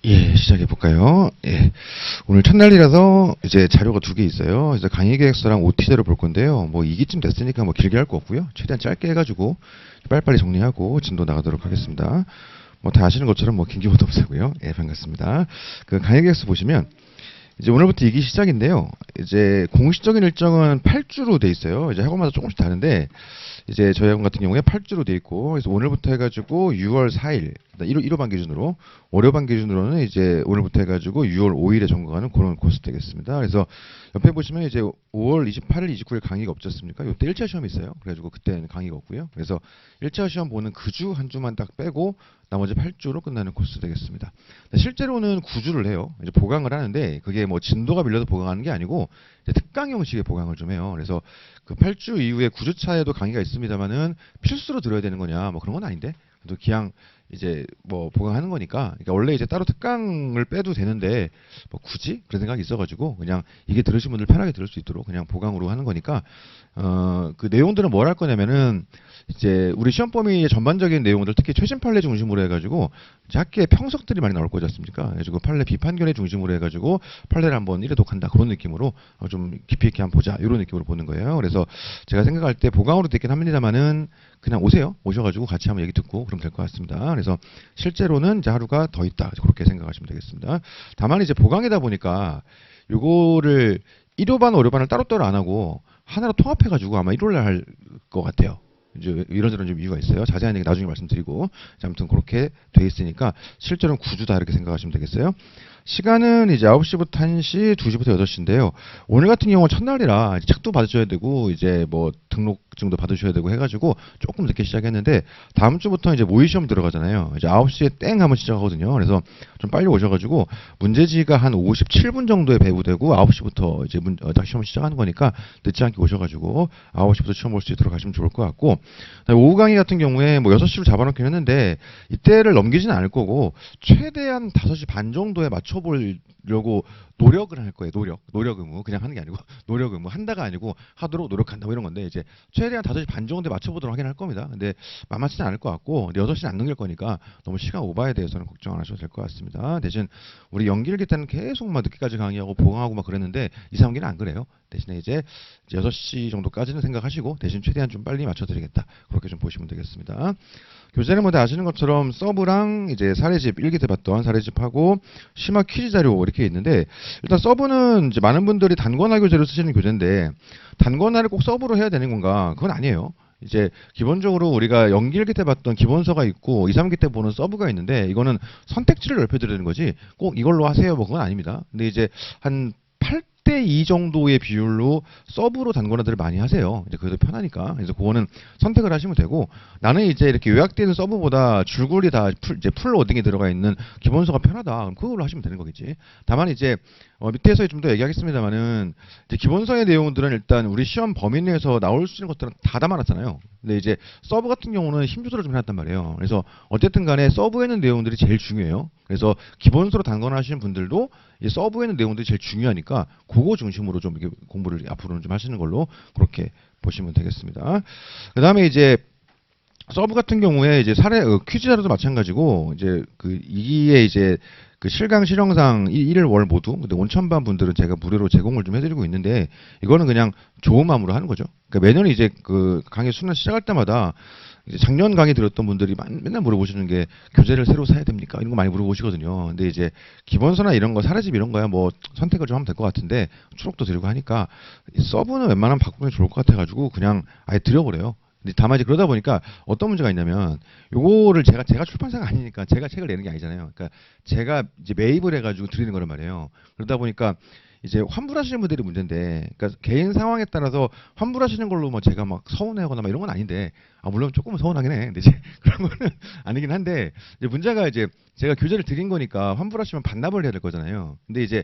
예, 시작해 볼까요? 예. 오늘 첫날이라서 이제 자료가 두 개 있어요. 그래서 강의 계획서랑 OT자료 볼 건데요. 뭐 2기쯤 됐으니까 뭐 길게 할 거 없고요. 최대한 짧게 해가지고 빨리빨리 정리하고 진도 나가도록 하겠습니다. 뭐 다 아시는 것처럼 뭐 긴기보도 없고요. 예, 반갑습니다. 그 강의 계획서 보시면 이제 오늘부터 2기 시작인데요. 이제 공식적인 일정은 8주로 돼 있어요. 이제 학원마다 조금씩 다른데 이제 저희 학원 같은 경우에 8주로 돼 있고 그래서 오늘부터 해가지고 6월 4일 1호반 기준으로 월요반 기준으로는 이제 오늘부터 해가지고 6월 5일에 점검하는 그런 코스 되겠습니다. 그래서 옆에 보시면 이제 5월 28일, 29일 강의가 없지 않습니까? 이때 1차 시험이 있어요. 그래가지고 그때는 강의가 없고요. 그래서 1차 시험 보는 그 주 한 주만 딱 빼고 나머지 8주로 끝나는 코스 되겠습니다. 실제로는 9주를 해요. 이제 보강을 하는데 그게 뭐 진도가 밀려서 보강하는 게 아니고 이제 특강 형식의 보강을 좀 해요. 그래서 그 8주 이후에 9주 차에도 강의가 있습니다만은 필수로 들어야 되는 거냐 뭐 그런 건 아닌데 또 그냥 이제 뭐 보강하는 거니까 그러니까 원래 이제 따로 특강을 빼도 되는데 뭐 굳이 그런 생각이 있어가지고 그냥 이게 들으신 분들 편하게 들을 수 있도록 그냥 보강으로 하는 거니까 그 내용들은 뭘 할 거냐면은 이제 우리 시험 범위의 전반적인 내용들 특히 최신 판례 중심으로 해가지고 이제 학계의 평석들이 많이 나올 거지 않습니까? 그래가지고 판례 비판견의 중심으로 해가지고 판례를 한번 이래독한다 그런 느낌으로 좀 깊이 있게 한번 보자 이런 느낌으로 보는 거예요. 그래서 제가 생각할 때 보강으로 되긴 합니다만은 그냥 오세요. 오셔가지고 같이 한번 얘기 듣고 그럼 될 것 같습니다. 그래서 실제로는 이제 하루가 더 있다 그렇게 생각하시면 되겠습니다. 다만 이제 보강이다 보니까 요거를 1호반, 5호반을 따로따로 안 하고 하나로 통합해가지고 아마 1월 날 할 것 같아요. 이제 이런저런 좀 이유가 있어요. 자세한 얘기 나중에 말씀드리고 아무튼 그렇게 돼 있으니까 실제로는 9주다 이렇게 생각하시면 되겠어요. 시간은 이제 9시부터 1시, 2시부터 6시인데요. 오늘 같은 경우는 첫날이라 책도 받으셔야 되고 이제 뭐 등록증도 받으셔야 되고 해가지고 조금 늦게 시작했는데 다음 주부터 이제 모의 시험 들어가잖아요. 이제 9시에 땡 하면 시작하거든요. 그래서 좀 빨리 오셔가지고 문제지가 한 57분 정도에 배부되고 9시부터 이제 시험 시작하는 거니까 늦지 않게 오셔가지고 9시부터 시험 볼 수 있도록 하시면 좋을 것 같고 오후 강의 같은 경우에 뭐 6시로 잡아놓긴 했는데 이때를 넘기지는 않을 거고 최대한 5시 반 정도에 맞춰보려고 노력을 할 거예요. 노력 의무 그냥 하는 게 아니고 노력 의무 한다가 아니고 하도록 노력한다 뭐 이런 건데 이제 최대한 5시 반 정도에 맞춰보도록 하긴 할 겁니다. 근데 만만치는 않을 것 같고 6시는 안 넘길 거니까 너무 시간 오버에 대해서는 걱정 안 하셔도 될 것 같습니다. 대신 우리 연기일기 때는 계속 막 늦게까지 강의하고 보강하고 막 그랬는데 2, 3기는 안 그래요. 대신에 이제 6시 정도까지는 생각하시고 대신 최대한 좀 빨리 맞춰드리겠다. 그렇게 좀 보시면 되겠습니다. 교재는 뭐 다 아시는 것처럼 서브랑 이제 사례집 1기 때 봤던 사례집하고 심화 퀴즈 자료 이렇게 있는데 일단 서브는 이제 많은 분들이 단권화 교재로 쓰시는 교재인데 단권화를 꼭 서브로 해야 되는 건가? 그건 아니에요. 이제 기본적으로 우리가 연기 1기 때 봤던 기본서가 있고 2, 3기 때 보는 서브가 있는데 이거는 선택지를 넓혀드리는 거지 꼭 이걸로 하세요 뭐 그건 아닙니다. 근데 이제 한 8대 2 정도의 비율로 서브로 단권화들을 많이 하세요. 이제 그래도 편하니까. 그래서 그거는 선택을 하시면 되고 나는 이제 이렇게 요약되는 서브보다 줄거리 다 이제 풀 워딩이 들어가 있는 기본서가 편하다. 그럼 그걸로 하시면 되는 거겠지. 다만 이제 밑에서 좀 더 얘기하겠습니다만은 이제 기본서의 내용들은 일단 우리 시험 범위 내에서 나올 수 있는 것들은 다 담아놨잖아요. 근데 이제 서브 같은 경우는 힘조절을 좀 해놨단 말이에요. 그래서 어쨌든 간에 서브에 있는 내용들이 제일 중요해요. 그래서 기본서로 단권하시는 분들도 이 서브에 있는 내용들이 제일 중요하니까 그거 중심으로 좀 이렇게 공부를 앞으로는 좀 하시는 걸로 그렇게 보시면 되겠습니다. 그 다음에 이제 서브 같은 경우에 이제 퀴즈 자료도 마찬가지고 이제 그 이게 이제 그 실강 실영상 1일 월 모두 근데 온천반 분들은 제가 무료로 제공을 좀 해드리고 있는데 이거는 그냥 좋은 마음으로 하는 거죠. 그러니까 매년 이제 그 강의 수능 시작할 때마다 이제 작년 강의 들었던 분들이 맨날 물어보시는 게 교재를 새로 사야 됩니까? 이런 거 많이 물어보시거든요. 근데 이제 기본서나 이런 거 사례집 이런 거야 뭐 선택을 좀 하면 될 것 같은데 추록도 드리고 하니까 서브는 웬만하면 바꾸면 좋을 것 같아가지고 그냥 아예 드려버려요. 근데 다만 이제 그러다 보니까 어떤 문제가 있냐면 요거를 제가 출판사가 아니니까 제가 책을 내는 게 아니잖아요. 그러니까 제가 이제 매입을 해가지고 드리는 거란 말이에요. 그러다 보니까 이제 환불하시는 분들이 문제인데, 그러니까 개인 상황에 따라서 환불하시는 걸로 뭐 제가 막 서운해하거나 막 이런 건 아닌데, 물론 조금은 서운하긴 해. 근데 이제 그런 거는 아니긴 한데, 이제 문제가 이제 제가 교재를 드린 거니까 환불하시면 반납을 해야 될 거잖아요. 근데 이제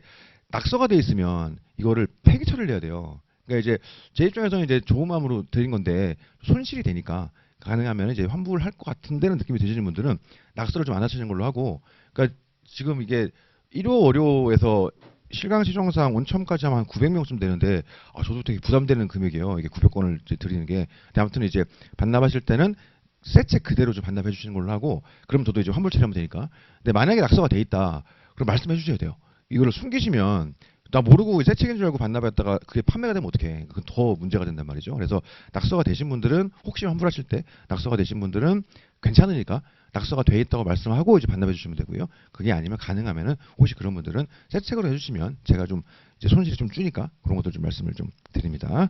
낙서가 돼 있으면 이거를 폐기 처리를 해야 돼요. 그러니까 이제 제 입장에서는 이제 좋은 마음으로 드린 건데 손실이 되니까 가능하면 이제 환불할 것 같은데는 느낌이 드시는 분들은 낙서를 좀 안 하시는 걸로 하고, 그러니까 지금 이게 1호 월요에서 실강 시정상 원첨까지 하면 한 900명쯤 되는데 저도 되게 부담되는 금액이에요. 이게 900권을 드리는 게. 근데 아무튼 이제 반납하실 때는 새 책 그대로 좀 반납해 주시는 걸로 하고 그럼 저도 이제 환불 처리하면 되니까. 근데 만약에 낙서가 돼 있다. 그럼 말씀해 주셔야 돼요. 이거를 숨기시면 나 모르고 새 책인 줄 알고 반납했다가 그게 판매가 되면 어떡해. 그건 더 문제가 된단 말이죠. 그래서 낙서가 되신 분들은 혹시 환불하실 때 낙서가 되신 분들은 괜찮으니까 낙서가 돼 있다고 말씀하고 이제 반납해 주시면 되고요. 그게 아니면 가능하면은 혹시 그런 분들은 새 책으로 해주시면 제가 좀 이제 손실이 좀 주니까 그런 것도 좀 말씀을 좀 드립니다.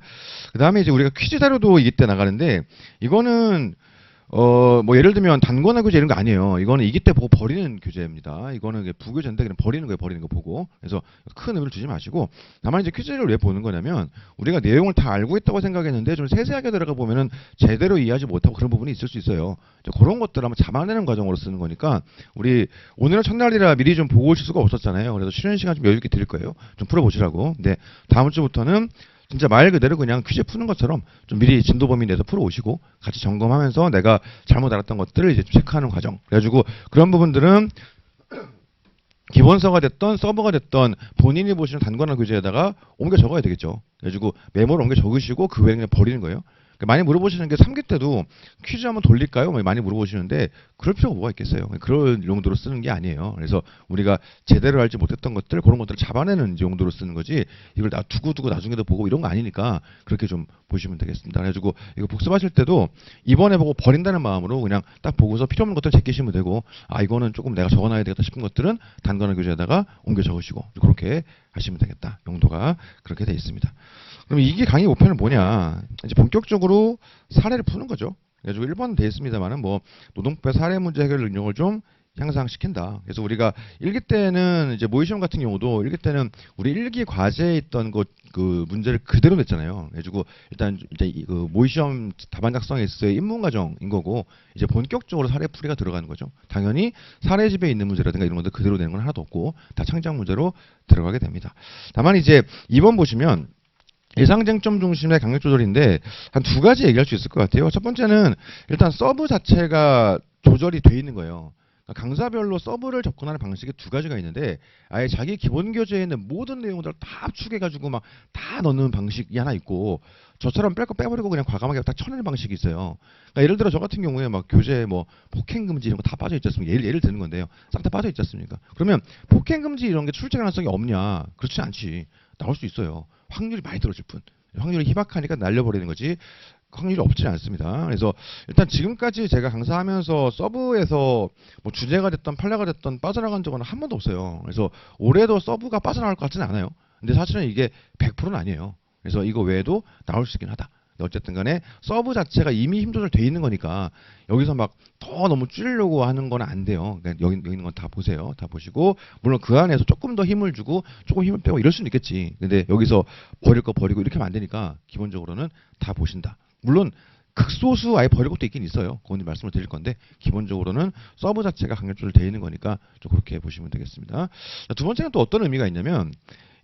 그 다음에 이제 우리가 퀴즈 자료도 이때 나가는데 이거는 뭐 예를 들면 단권화 교재 이런 거 아니에요. 이거는 이기 때 보고 버리는 교재입니다. 이거는 부교재인데 그냥 버리는 거예요. 버리는 거 보고. 그래서 큰 의미를 두지 마시고 다만 이제 퀴즈를 왜 보는 거냐면 우리가 내용을 다 알고 있다고 생각했는데 좀 세세하게 들어가 보면은 제대로 이해하지 못하고 그런 부분이 있을 수 있어요. 그런 것들을 한번 잡아내는 과정으로 쓰는 거니까 우리 오늘은 첫날이라 미리 좀 보고 오실 수가 없었잖아요. 그래서 쉬는 시간 좀 여유 있게 드릴 거예요. 좀 풀어보시라고. 근데 다음 주부터는 진짜 말 그대로 그냥 퀴즈 푸는 것처럼 좀 미리 진도 범위 내서 풀어오시고 같이 점검하면서 내가 잘못 알았던 것들을 이제 좀 체크하는 과정. 그래가지고 그런 부분들은 기본서가 됐던 서버가 됐던 본인이 보시는 단권화 교재에다가 옮겨 적어야 되겠죠. 그래가지고 메모를 옮겨 적으시고 그 외에 그냥 버리는 거예요. 많이 물어보시는 게 3기 때도 퀴즈 한번 돌릴까요? 많이 물어보시는데 그럴 필요가 뭐가 있겠어요. 그런 용도로 쓰는 게 아니에요. 그래서 우리가 제대로 알지 못했던 것들 그런 것들을 잡아내는 용도로 쓰는 거지 이걸 두고 나중에도 보고 이런 거 아니니까 그렇게 좀 보시면 되겠습니다. 그래가지고 이거 복습하실 때도 이번에 보고 버린다는 마음으로 그냥 딱 보고서 필요 없는 것들 제끼시면 되고 아 이거는 조금 내가 적어놔야 되겠다 싶은 것들은 단권화 교재에다가 옮겨 적으시고 그렇게 하시면 되겠다. 용도가 그렇게 돼 있습니다. 그럼 이게 강의 목표는 뭐냐? 이제 본격적으로 사례를 푸는 거죠. 그래서 1번은 돼 있습니다만은 뭐 노동부의 사례 문제 해결 능력을 좀 향상시킨다. 그래서 우리가 1기 때는 이제 모의시험 같은 경우도 1기 때는 우리 1기 과제에 있던 그 문제를 그대로 냈잖아요. 그래가지고 일단 이제 그 모의시험 답안 작성에 있어요. 입문 과정인 거고 이제 본격적으로 사례 풀이가 들어가는 거죠. 당연히 사례집에 있는 문제라든가 이런 것들 그대로 내는 건 하나도 없고 다 창작 문제로 들어가게 됩니다. 다만 이제 2번 보시면 예상쟁점 중심의 강력 조절인데 한 두 가지 얘기할 수 있을 것 같아요. 첫 번째는 일단 서브 자체가 조절이 돼 있는 거예요. 그러니까 강사별로 서브를 접근하는 방식이 두 가지가 있는데 아예 자기 기본 교재에 있는 모든 내용들을 다 압축해가지고 막 다 넣는 방식이 하나 있고 저처럼 뺄 거 빼버리고 그냥 과감하게 딱 쳐내는 방식이 있어요. 그러니까 예를 들어 저 같은 경우에 막 교재에 뭐 폭행 금지 이런 거 다 빠져 있지 않습니까? 예를 드는 건데요. 싹 다 빠져 있지 않습니까? 그러면 폭행 금지 이런 게 출제 가능성이 없냐? 그렇지 않지. 나올 수 있어요. 확률이 많이 떨어질 뿐. 확률이 희박하니까 날려버리는 거지 확률이 없지 않습니다. 그래서 일단 지금까지 제가 강사하면서 서브에서 뭐 주제가 됐던 판례가 됐던 빠져나간 적은 한 번도 없어요. 그래서 올해도 서브가 빠져나갈 것 같지는 않아요. 근데 사실은 이게 100%는 아니에요. 그래서 이거 외에도 나올 수 있긴 하다. 어쨌든 간에 서브 자체가 이미 힘 조절 돼 있는 거니까 여기서 막 더 너무 줄이려고 하는 건 안 돼요. 그러니까 여기 있는 건 다 보세요. 다 보시고 물론 그 안에서 조금 더 힘을 주고 조금 힘을 빼고 이럴 수는 있겠지. 근데 여기서 버릴 거 버리고 이렇게 하면 안 되니까 기본적으로는 다 보신다. 물론 극소수 아예 버릴 것도 있긴 있어요. 그건 말씀을 드릴 건데 기본적으로는 서브 자체가 강력조절 되어 있는 거니까 좀 그렇게 보시면 되겠습니다. 두 번째는 또 어떤 의미가 있냐면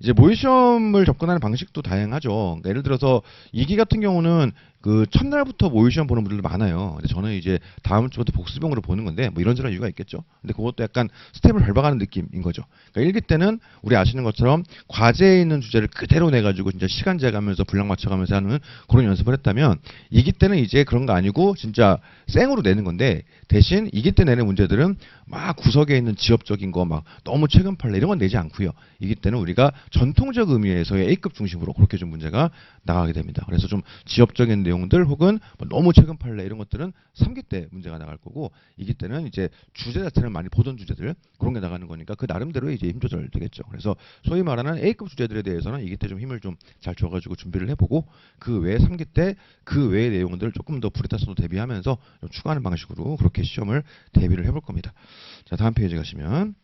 이제 모의시험을 접근하는 방식도 다양하죠. 그러니까 예를 들어서 2기 같은 경우는 그 첫날부터 모의시험 보는 분들도 많아요. 근데 저는 이제 다음 주부터 복습용으로 보는 건데 뭐 이런저런 이유가 있겠죠. 근데 그것도 약간 스텝을 밟아가는 느낌인 거죠. 그러니까 1기 때는 우리 아시는 것처럼 과제에 있는 주제를 그대로 내가지고 진짜 시간 재가면서 분량 맞춰가면서 하는 그런 연습을 했다면 2기 때는 이제 그런 거 아니고 진짜 생으로 내는 건데 대신 2기 때 내는 문제들은 막 구석에 있는 지엽적인 거 막 너무 최근 판례 이런 건 내지 않고요. 2기 때는 우리가 전통적 의미에서의 A급 중심으로 그렇게 좀 문제가 나가게 됩니다. 그래서 좀 지엽적인 내용들 혹은 뭐 너무 최근 판례 이런 것들은 3기 때 문제가 나갈 거고 2기 때는 이제 주제 자체를 많이 보던 주제들 그런 게 나가는 거니까 그 나름대로 이제 힘 조절 되겠죠. 그래서 소위 말하는 A급 주제들에 대해서는 2기 때 좀 힘을 좀 잘 줘가지고 준비를 해보고 그 외에 3기 때 그 외의 내용들을 조금 더 브리타스로 대비하면서 좀 추가하는 방식으로 그렇게 시험을 대비를 해볼 겁니다. 자 다음 페이지 가시면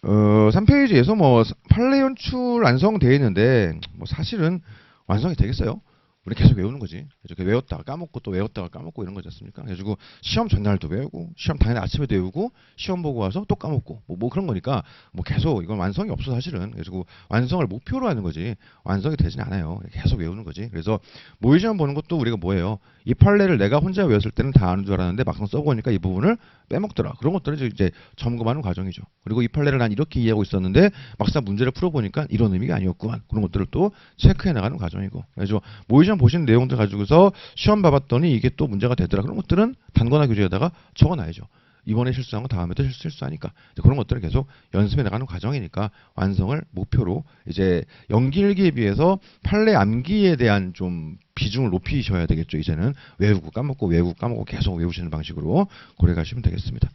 3페이지에서 뭐 판례 연출 완성되어 있는데 뭐 사실은 완성이 되겠어요? 우리 계속 외우는 거지. 이렇게 외웠다가 까먹고 또 외웠다가 까먹고 이런 거지 않습니까? 그래가지고 시험 전날도 외우고 시험 당일 아침에도 외우고 시험 보고 와서 또 까먹고 뭐 그런 거니까 뭐 계속 이건 완성이 없어 사실은. 그래가지고 완성을 목표로 하는 거지 완성이 되진 않아요. 계속 외우는 거지. 그래서 모의시험 보는 것도 우리가 뭐예요? 이 판례를 내가 혼자 외웠을 때는 다 아는 줄 알았는데 막상 써보니까 이 부분을 빼먹더라. 그런 것들을 이제 점검하는 과정이죠. 그리고 이 판례를 난 이렇게 이해하고 있었는데 막상 문제를 풀어보니까 이런 의미가 아니었구만. 그런 것들을 또 체크해 나가는 과정이고. 그래서 모의시험 보신 내용들 가지고서 시험 봐봤더니 이게 또 문제가 되더라. 그런 것들은 단권화 교재에다가 적어놔야죠. 이번에 실수한 거 다음에 또 실수하니까 그런 것들을 계속 연습해 나가는 과정이니까 완성을 목표로 이제 연기일기에 비해서 판례 암기에 대한 좀 비중을 높이셔야 되겠죠. 이제는 외우고 까먹고 계속 외우시는 방식으로 고려 가시면 되겠습니다.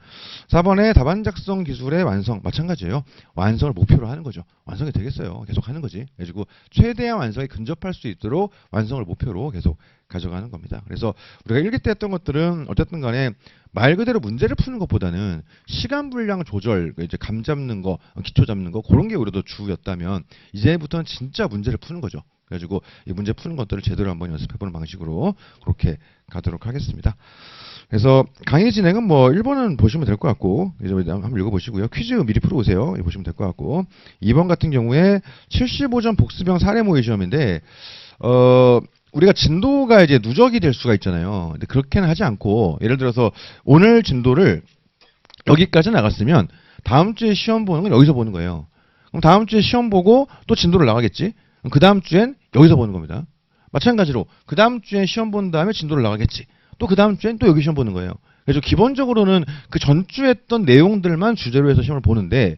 4번에 답안 작성 기술의 완성 마찬가지예요. 완성을 목표로 하는 거죠. 완성이 되겠어요. 계속 하는 거지. 그래가지고 최대한 완성에 근접할 수 있도록 완성을 목표로 계속 가져가는 겁니다. 그래서 우리가 일기 때 했던 것들은 어쨌든 간에 말 그대로 문제를 푸는 것보다는 시간 분량 조절, 이제 감 잡는 거, 기초 잡는 거 그런 게 오히려 더 주였다면 이제부터는 진짜 문제를 푸는 거죠. 그래가지고 이 문제 푸는 것들을 제대로 한번 연습해보는 방식으로 그렇게 가도록 하겠습니다. 그래서 강의 진행은 뭐 1번은 보시면 될 것 같고 이제 한번 읽어보시고요. 퀴즈 미리 풀어오세요. 보시면 될 것 같고 2번 같은 경우에 75점 복습형 사례 모의 시험인데 우리가 진도가 이제 누적이 될 수가 있잖아요. 근데 그렇게는 하지 않고 예를 들어서 오늘 진도를 여기까지 나갔으면 다음 주에 시험 보는 건 여기서 보는 거예요. 그럼 다음 주에 시험 보고 또 진도를 나가겠지. 그 다음 주엔 여기서 보는 겁니다. 마찬가지로 그 다음 주엔 시험 본 다음에 진도를 나가겠지. 또 그 다음 주엔 또 여기 시험 보는 거예요. 그래서 기본적으로는 그 전주에 했던 내용들만 주제로 해서 시험을 보는데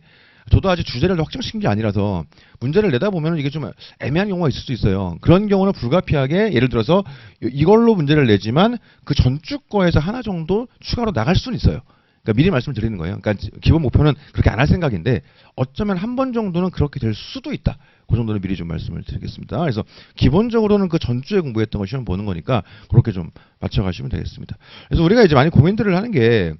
저도 아직 주제를 확정시킨 게 아니라서 문제를 내다 보면 이게 좀 애매한 경우가 있을 수 있어요. 그런 경우는 불가피하게 예를 들어서 이걸로 문제를 내지만 그 전주 거에서 하나 정도 추가로 나갈 수는 있어요. 그러니까 미리 말씀을 드리는 거예요. 그러니까 기본 목표는 그렇게 안 할 생각인데 어쩌면 한 번 정도는 그렇게 될 수도 있다. 그 정도는 미리 좀 말씀을 드리겠습니다. 그래서 기본적으로는 그 전주에 공부했던 거 시험 보는 거니까 그렇게 좀 맞춰가시면 되겠습니다. 그래서 우리가 이제 많이 고민들을 하는 게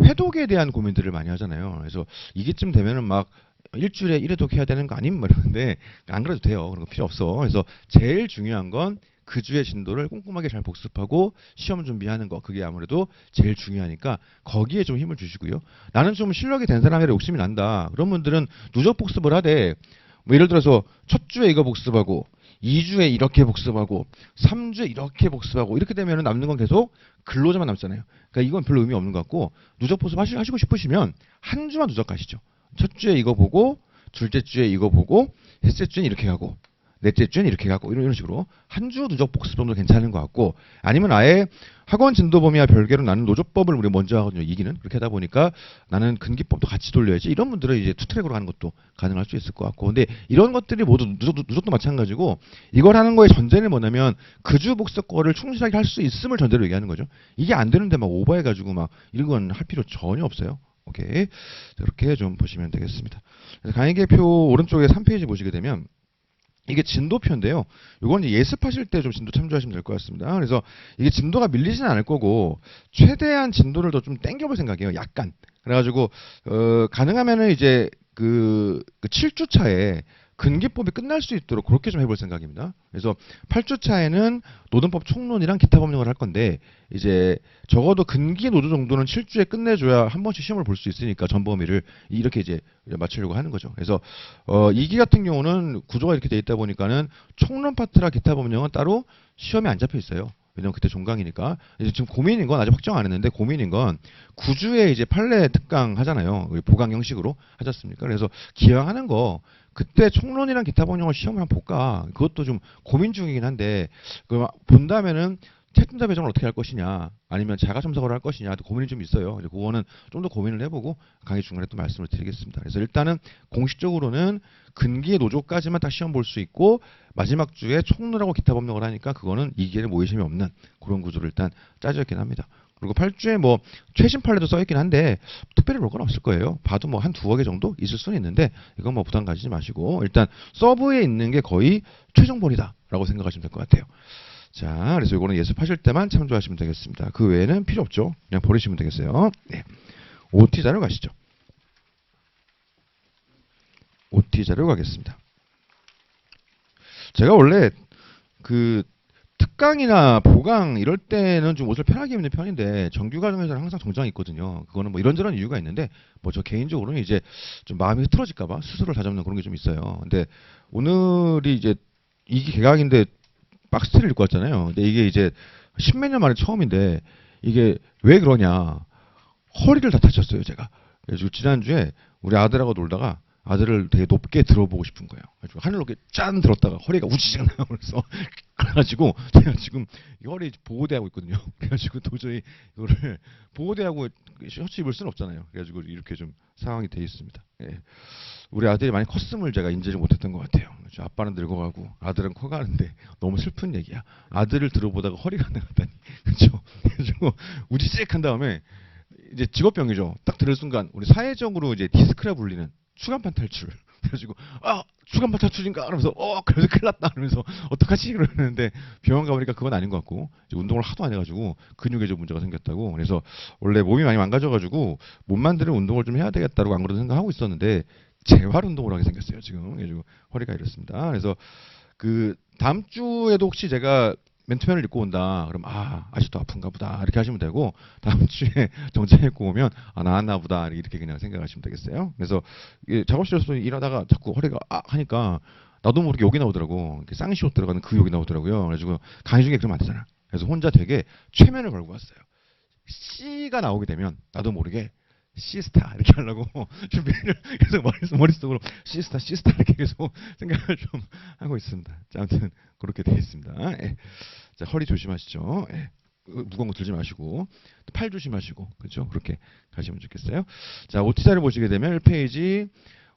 회독에 대한 고민들을 많이 하잖아요. 그래서 이게쯤 되면은 막 일주일에 1회독 해야 되는 거 아니면 이러는데 안 그래도 돼요. 그런 거 필요 없어. 그래서 제일 중요한 건 그 주의 진도를 꼼꼼하게 잘 복습하고 시험 준비하는 거 그게 아무래도 제일 중요하니까 거기에 좀 힘을 주시고요. 나는 좀 실력이 된 사람이라 욕심이 난다. 그런 분들은 누적 복습을 하되 뭐 예를 들어서 첫 주에 이거 복습하고 2주에 이렇게 복습하고 3주에 이렇게 복습하고 이렇게 되면 남는 건 계속 근로자만 남잖아요. 그러니까 이건 별로 의미 없는 것 같고 누적 복습 하시고 싶으시면 한 주만 누적하시죠. 첫 주에 이거 보고 둘째 주에 이거 보고 셋째 주엔 이렇게 가고 넷째 주엔 이렇게 가고 이런 식으로 한 주 누적 복습 정도 괜찮은 것 같고 아니면 아예 학원 진도 범위와 별개로 나는 노조법을 우리 먼저 하거든요. 이기는 그렇게 하다 보니까 나는 근기법도 같이 돌려야지 이런 분들은 이제 투트랙으로 가는 것도 가능할 수 있을 것 같고 근데 이런 것들이 모두 누적도 마찬가지고 이걸 하는 거의 전제는 뭐냐면 그 주 복습 거를 충실하게 할 수 있음을 전제로 얘기하는 거죠. 이게 안 되는데 막 오버해가지고 막 이런 건 할 필요 전혀 없어요. 오케이. 그렇게 좀 보시면 되겠습니다. 강의계표 오른쪽에 3페이지 보시게 되면 이게 진도표인데요. 이건 이제 예습하실 때 좀 진도 참조하시면 될 것 같습니다. 그래서 이게 진도가 밀리지는 않을 거고 최대한 진도를 더 좀 땡겨볼 생각이에요. 약간. 그래가지고 가능하면은 이제 그 7주 차에 근기법이 끝날 수 있도록 그렇게 좀 해볼 생각입니다. 그래서 8주 차에는 노동법 총론이랑 기타 법령을 할 건데 이제 적어도 근기 노조 정도는 7주에 끝내줘야 한 번씩 시험을 볼 수 있으니까 전 범위를 이렇게 이제 맞추려고 하는 거죠. 그래서 2기 같은 경우는 구조가 이렇게 돼 있다 보니까는 총론 파트랑 기타 법령은 따로 시험에 안 잡혀 있어요. 왜냐면 그때 종강이니까. 이제 지금 고민인 건 아직 확정 안 했는데 고민인 건 9주에 이제 판례 특강 하잖아요. 보강 형식으로 하지 않습니까? 그래서 기왕하는 거 그때 총론이랑 기타 법령을 시험을 한번 볼까? 그것도 좀 고민 중이긴 한데 그 본다면은 채점자 배정을 어떻게 할 것이냐 아니면 자가 첨삭으로 할 것이냐 고민이 좀 있어요. 이제 그거는 좀 더 고민을 해보고 강의 중간에 또 말씀을 드리겠습니다. 그래서 일단은 공식적으로는 근기의 노조까지만 딱 시험 볼 수 있고 마지막 주에 총론하고 기타 법령을 하니까 그거는 이기에 모의심이 없는 그런 구조를 일단 짜져 있긴 합니다. 그리고 8주에 뭐 최신 판례도 써있긴 한데 특별히 볼 건 없을 거예요. 봐도 뭐 한 두어 개 정도 있을 수는 있는데 이건 뭐 부담 가지지 마시고 일단 서브에 있는 게 거의 최종본이다라고 생각하시면 될 것 같아요. 자, 그래서 이거는 예습하실 때만 참조하시면 되겠습니다. 그 외에는 필요 없죠. 그냥 버리시면 되겠어요. 네. OT 자료 가시죠. OT 자료 가겠습니다. 제가 원래 그 특강이나 보강 이럴 때는 좀 옷을 편하게 입는 편인데 정규 과정에서는 항상 정장이 있거든요. 그거는 뭐 이런저런 이유가 있는데 뭐 저 개인적으로는 이제 좀 마음이 흐트러질까봐 스스로를 다잡는 그런 게 좀 있어요. 근데 오늘이 이제 이게 개강인데 박스티를 입고 왔잖아요. 근데 이게 이제 십몇 년 만에 처음인데 이게 왜 그러냐. 허리를 다 다쳤어요, 제가. 그래서 지난주에 우리 아들하고 놀다가 아들을 되게 높게 들어보고 싶은 거예요. 그래가지고 하늘로 이렇게 짠 들었다가 허리가 우지직 나요. 그래서 그래가지고 제가 지금 이 허리 보호대하고 있거든요. 그래가지고 도저히 이거를 보호대하고 셔츠 입을 수는 없잖아요. 그래가지고 이렇게 좀 상황이 돼 있습니다. 예. 우리 아들이 많이 컸음을 제가 인지를 못했던 것 같아요. 그렇죠? 아빠는 늙어가고 아들은 커가는데 너무 슬픈 얘기야. 아들을 들어보다가 허리가 나갔다니. 그렇죠? 그래가지고 우지직 한 다음에 이제 직업병이죠. 딱 들을 순간 우리 사회적으로 이제 디스크라 불리는 추간판 탈출. 그래가지고 추간판 탈출인가? 그러면서 그래서 큰일 났다. 그러면서 어떡하지? 그러는데 병원 가보니까 그건 아닌 것 같고 이제 운동을 하도 안 해가지고 근육에 좀 문제가 생겼다고. 그래서 원래 몸이 많이 망가져가지고 몸 만드는 운동을 좀 해야 되겠다고 안 그래도 생각하고 있었는데 재활 운동을 하게 생겼어요 지금. 그래가지고 허리가 이렇습니다. 그래서 그 다음 주에도 혹시 제가 맨투맨을 입고 온다. 그럼 아직도 아픈가 보다. 이렇게 하시면 되고 다음 주에 정장 입고 오면 나았나 보다. 이렇게 그냥 생각하시면 되겠어요. 그래서 작업실에서 일하다가 자꾸 허리가 하니까 나도 모르게 욕이 나오더라고. 쌍시옷 들어가는 그 욕이 나오더라고요. 그래가지고 강의 중에 그러면 안 되잖아. 그래서 혼자 되게 최면을 걸고 왔어요. C가 나오게 되면 나도 모르게 시스타 이렇게 하려고 준비를 계속 머릿속으로 시스타 이렇게 계속 생각을 좀 하고 있습니다. 자, 아무튼 그렇게 되어 있습니다. 예. 자, 허리 조심하시죠. 예. 무거운 거 들지 마시고 팔 조심하시고 그렇죠? 그렇게 가시면 좋겠어요. 자, OT자를 보시게 되면 1페이지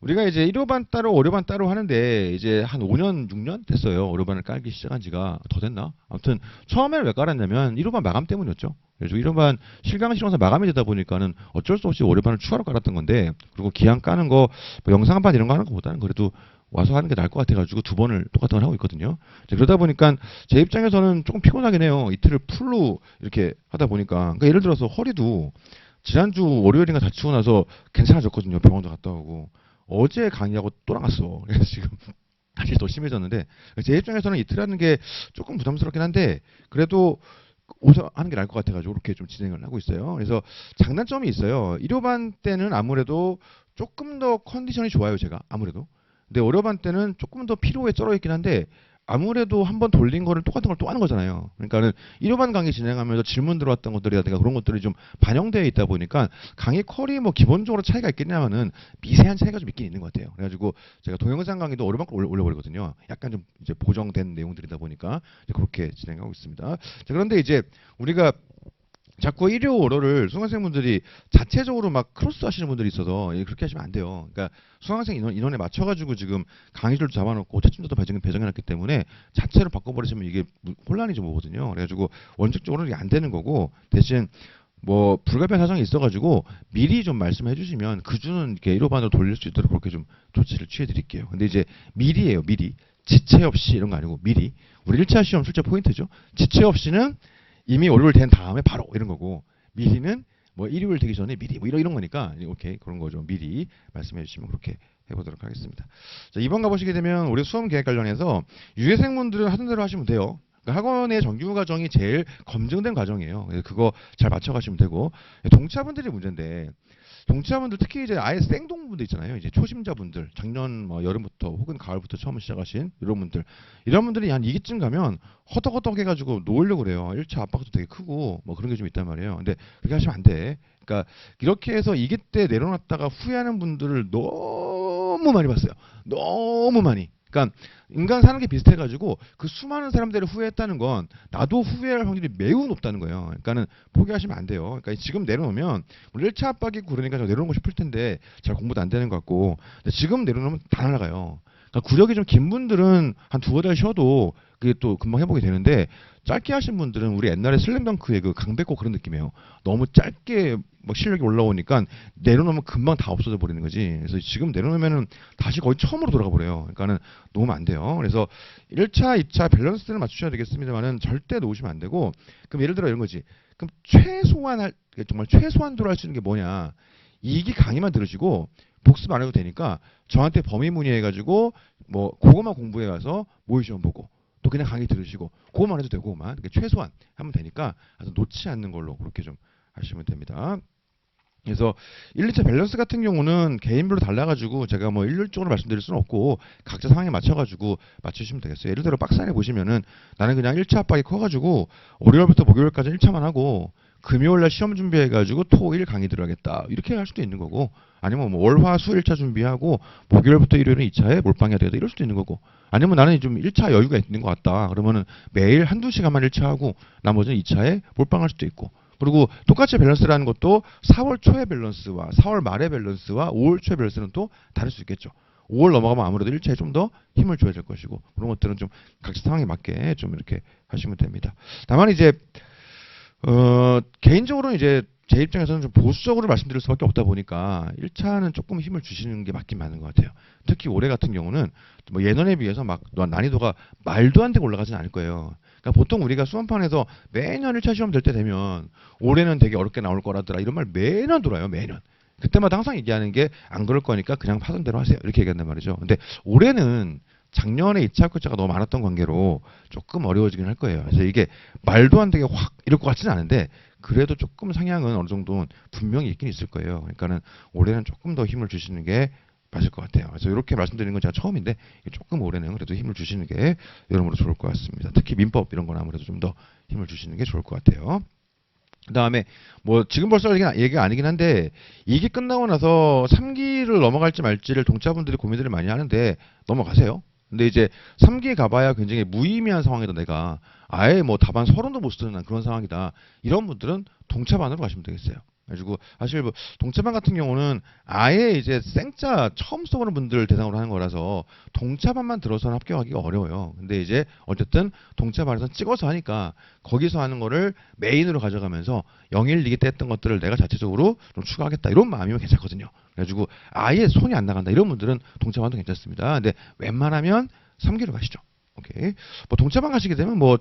우리가 이제 1호반 따로 5호반 따로 하는데 이제 한 5년 6년 됐어요. 5호반을 깔기 시작한 지가 더 됐나? 아무튼 처음에는 왜 깔았냐면 1호반 마감 때문이었죠. 그래서 1호반 실강 실험사 마감이 되다 보니까는 어쩔 수 없이 5호반을 추가로 깔았던 건데 그리고 기한 까는 거뭐 영상 한 판 이런 거 하는 것보다는 그래도 와서 하는 게 나을 것 같아가지고 2번을 똑같은 걸 하고 있거든요. 그러다 보니까 제 입장에서는 조금 피곤하긴 해요. 이틀을 풀로 이렇게 하다 보니까. 그러니까 예를 들어서 허리도 지난주 월요일인가 다치고 나서 괜찮아졌거든요. 병원도 갔다 오고. 어제 강의하고 또 나갔어. 그래서 지금 다시 더 심해졌는데 제 입장에서는 이틀 하는 게 조금 부담스럽긴 한데 그래도 오서 하는 게 나을 것 같아가지고 이렇게 좀 진행을 하고 있어요. 그래서 장단점이 있어요. 1호반 때는 아무래도 조금 더 컨디션이 좋아요. 제가 아무래도. 근데 5호반 때는 조금 더 피로에 쩔어 있긴 한데 아무래도 한 번 돌린 거를 똑같은 걸 또 하는 거잖아요. 그러니까는 1호반 강의 진행하면서 질문 들어왔던 것들이라든가 그런 것들이 좀 반영되어 있다 보니까 강의 컬이 뭐 기본적으로 차이가 있겠냐면은 미세한 차이가 좀 있긴 있는 것 같아요. 그래가지고 제가 동영상 강의도 5호반 걸 올려버리거든요. 약간 좀 이제 보정된 내용들이다 보니까 이제 그렇게 진행하고 있습니다. 자, 그런데 이제 우리가 자꾸 1호 5호를 수강생분들이 자체적으로 막 크로스 하시는 분들이 있어서 그렇게 하시면 안 돼요. 그러니까 수강생 인원에 맞춰가지고 지금 강의실도 잡아놓고 채점자도 배정해놨기 때문에 자체로 바꿔버리시면 이게 혼란이 좀 오거든요. 그래가지고 원칙적으로는 이게 안 되는 거고 대신 뭐 불가피한 사정이 있어가지고 미리 좀 말씀해 주시면 그 주는 이렇게 1호반으로 돌릴 수 있도록 그렇게 좀 조치를 취해 드릴게요. 근데 이제 미리예요. 미리. 지체 없이 이런 거 아니고 미리. 우리 1차 시험 출제 포인트죠. 지체 없이는 이미 월요일 된 다음에 바로 이런 거고 미리는 뭐 일요일 되기 전에 미리 뭐 이런 거니까 오케이 그런 거죠. 미리 말씀해 주시면 그렇게 해보도록 하겠습니다. 자, 2번 가보시게 되면 우리 수험 계획 관련해서 유예생분들은 하던 대로 하시면 돼요. 그러니까 학원의 정규 과정이 제일 검증된 과정이에요. 그래서 그거 잘 맞춰가시면 되고 동차분들이 문제인데 동치자분들 특히 이제 아예 생동분들 있잖아요. 이제 초심자분들 작년 뭐 여름부터 혹은 가을부터 처음 시작하신 이런 분들이 한 2기쯤 가면 허덕허덕 해가지고 놓으려고 그래요. 1차 압박도 되게 크고 뭐 그런 게 좀 있단 말이에요. 근데 그렇게 하시면 안 돼. 그러니까 이렇게 해서 2기 때 내려놨다가 후회하는 분들을 너무 많이 봤어요. 너무 많이. 그러니까 인간 사는 게 비슷해가지고 그 수많은 사람들이 후회했다는 건 나도 후회할 확률이 매우 높다는 거예요. 그러니까는 포기하시면 안 돼요. 그러니까 지금 내려놓으면 우리 1차 압박이 있고 그러니까 저 내려놓고 싶을 텐데 잘 공부도 안 되는 것 같고 근데 지금 내려놓으면 다 날아가요. 그러니까 구력이 좀 긴 분들은 한 두어 달 쉬어도 그게 또 금방 회복이 되는데 짧게 하신 분들은 우리 옛날에 슬램덩크의 그 강백호 그런 느낌이에요. 너무 짧게 막 실력이 올라오니까 내려놓으면 금방 다 없어져 버리는 거지. 그래서 지금 내려놓으면은 다시 거의 처음으로 돌아가 버려요. 그러니까는 놓으면 안 돼요. 그래서 1차, 2차 밸런스를 맞추셔야 되겠습니다만은 절대 놓으시면 안 되고 그럼 예를 들어 이런 거지. 그럼 정말 최소한도로 할 수 있는 게 뭐냐? 2기 강의만 들으시고 복습 안 해도 되니까 저한테 범위 문의해가지고 뭐 그거만 공부해 가서 모의 시험 보고 또 그냥 강의 들으시고 그거만 해도 되고 그만 최소한 하면 되니까 아주 놓지 않는 걸로 그렇게 좀 하시면 됩니다. 그래서 1, 2차 밸런스 같은 경우는 개인별로 달라가지고 제가 뭐 일률적으로 말씀드릴 수는 없고 각자 상황에 맞춰가지고 맞추시면 되겠어요. 예를 들어 박스 안에 보시면은 나는 그냥 1차 압박이 커가지고 월요일부터 목요일까지 1차만 하고 금요일 날 시험 준비해가지고 토일 강의 들어가겠다. 이렇게 할 수도 있는 거고, 아니면 뭐 월, 화, 수 1차 준비하고, 목요일부터 일요일은 2차에 몰빵해야 되겠다. 이럴 수도 있는 거고, 아니면 나는 좀 1차 여유가 있는 것 같다. 그러면은 매일 한두 시간만 1차 하고, 나머지는 2차에 몰빵할 수도 있고, 그리고 똑같이 밸런스라는 것도 4월 초의 밸런스와 4월 말의 밸런스와 5월 초의 밸런스는 또 다를 수 있겠죠. 5월 넘어가면 아무래도 1차에 좀 더 힘을 줘야 될 것이고, 그런 것들은 좀 각자 상황에 맞게 좀 이렇게 하시면 됩니다. 다만 이제 개인적으로는 이제 제 입장에서는 좀 보수적으로 말씀드릴 수밖에 없다 보니까 1차는 조금 힘을 주시는 게 맞긴 맞는 것 같아요. 특히 올해 같은 경우는 뭐 예년에 비해서 막 난이도가 말도 안 되게 올라가진 않을 거예요. 그러니까 보통 우리가 수험판에서 매년 1차 시험 될 때 되면 올해는 되게 어렵게 나올 거라더라 이런 말 매년 들어요. 매년. 그때마다 항상 얘기하는 게 안 그럴 거니까 그냥 파던 대로 하세요. 이렇게 얘기한단 말이죠. 근데 올해는 작년에 2차 합격자가 너무 많았던 관계로 조금 어려워지긴 할 거예요. 그래서 이게 말도 안 되게 확 이럴 것 같지는 않은데 그래도 조금 상향은 어느 정도 분명히 있긴 있을 거예요. 그러니까는 올해는 조금 더 힘을 주시는 게 맞을 것 같아요. 그래서 이렇게 말씀드리는 건 제가 처음인데 조금 올해는 그래도 힘을 주시는 게 여러모로 좋을 것 같습니다. 특히 민법 이런 건 아무래도 좀 더 힘을 주시는 게 좋을 것 같아요. 그 다음에 뭐 지금 벌써 얘기가 아니긴 한데 2기 끝나고 나서 3기를 넘어갈지 말지를 동차분들이 고민들을 많이 하는데 넘어가세요. 근데 이제 3기 가봐야 굉장히 무의미한 상황이다. 내가 아예 뭐 답안 서른도 못 쓰는 그런 상황이다. 이런 분들은 동차반으로 가시면 되겠어요. 그래가지고 사실 뭐 동차반 같은 경우는 아예 이제 생짜 처음 써보는 분들 대상으로 하는 거라서 동차반만 들어서는 합격하기가 어려워요. 근데 이제 어쨌든 동차반에서 찍어서 하니까 거기서 하는 거를 메인으로 가져가면서 영일 리기 때 했던 것들을 내가 자체적으로 좀 추가하겠다 이런 마음이면 괜찮거든요. 그래가지고 아예 손이 안 나간다 이런 분들은 동차반도 괜찮습니다. 근데 웬만하면 3기로 가시죠. 오케이. 뭐 동차반 가시게 되면 뭐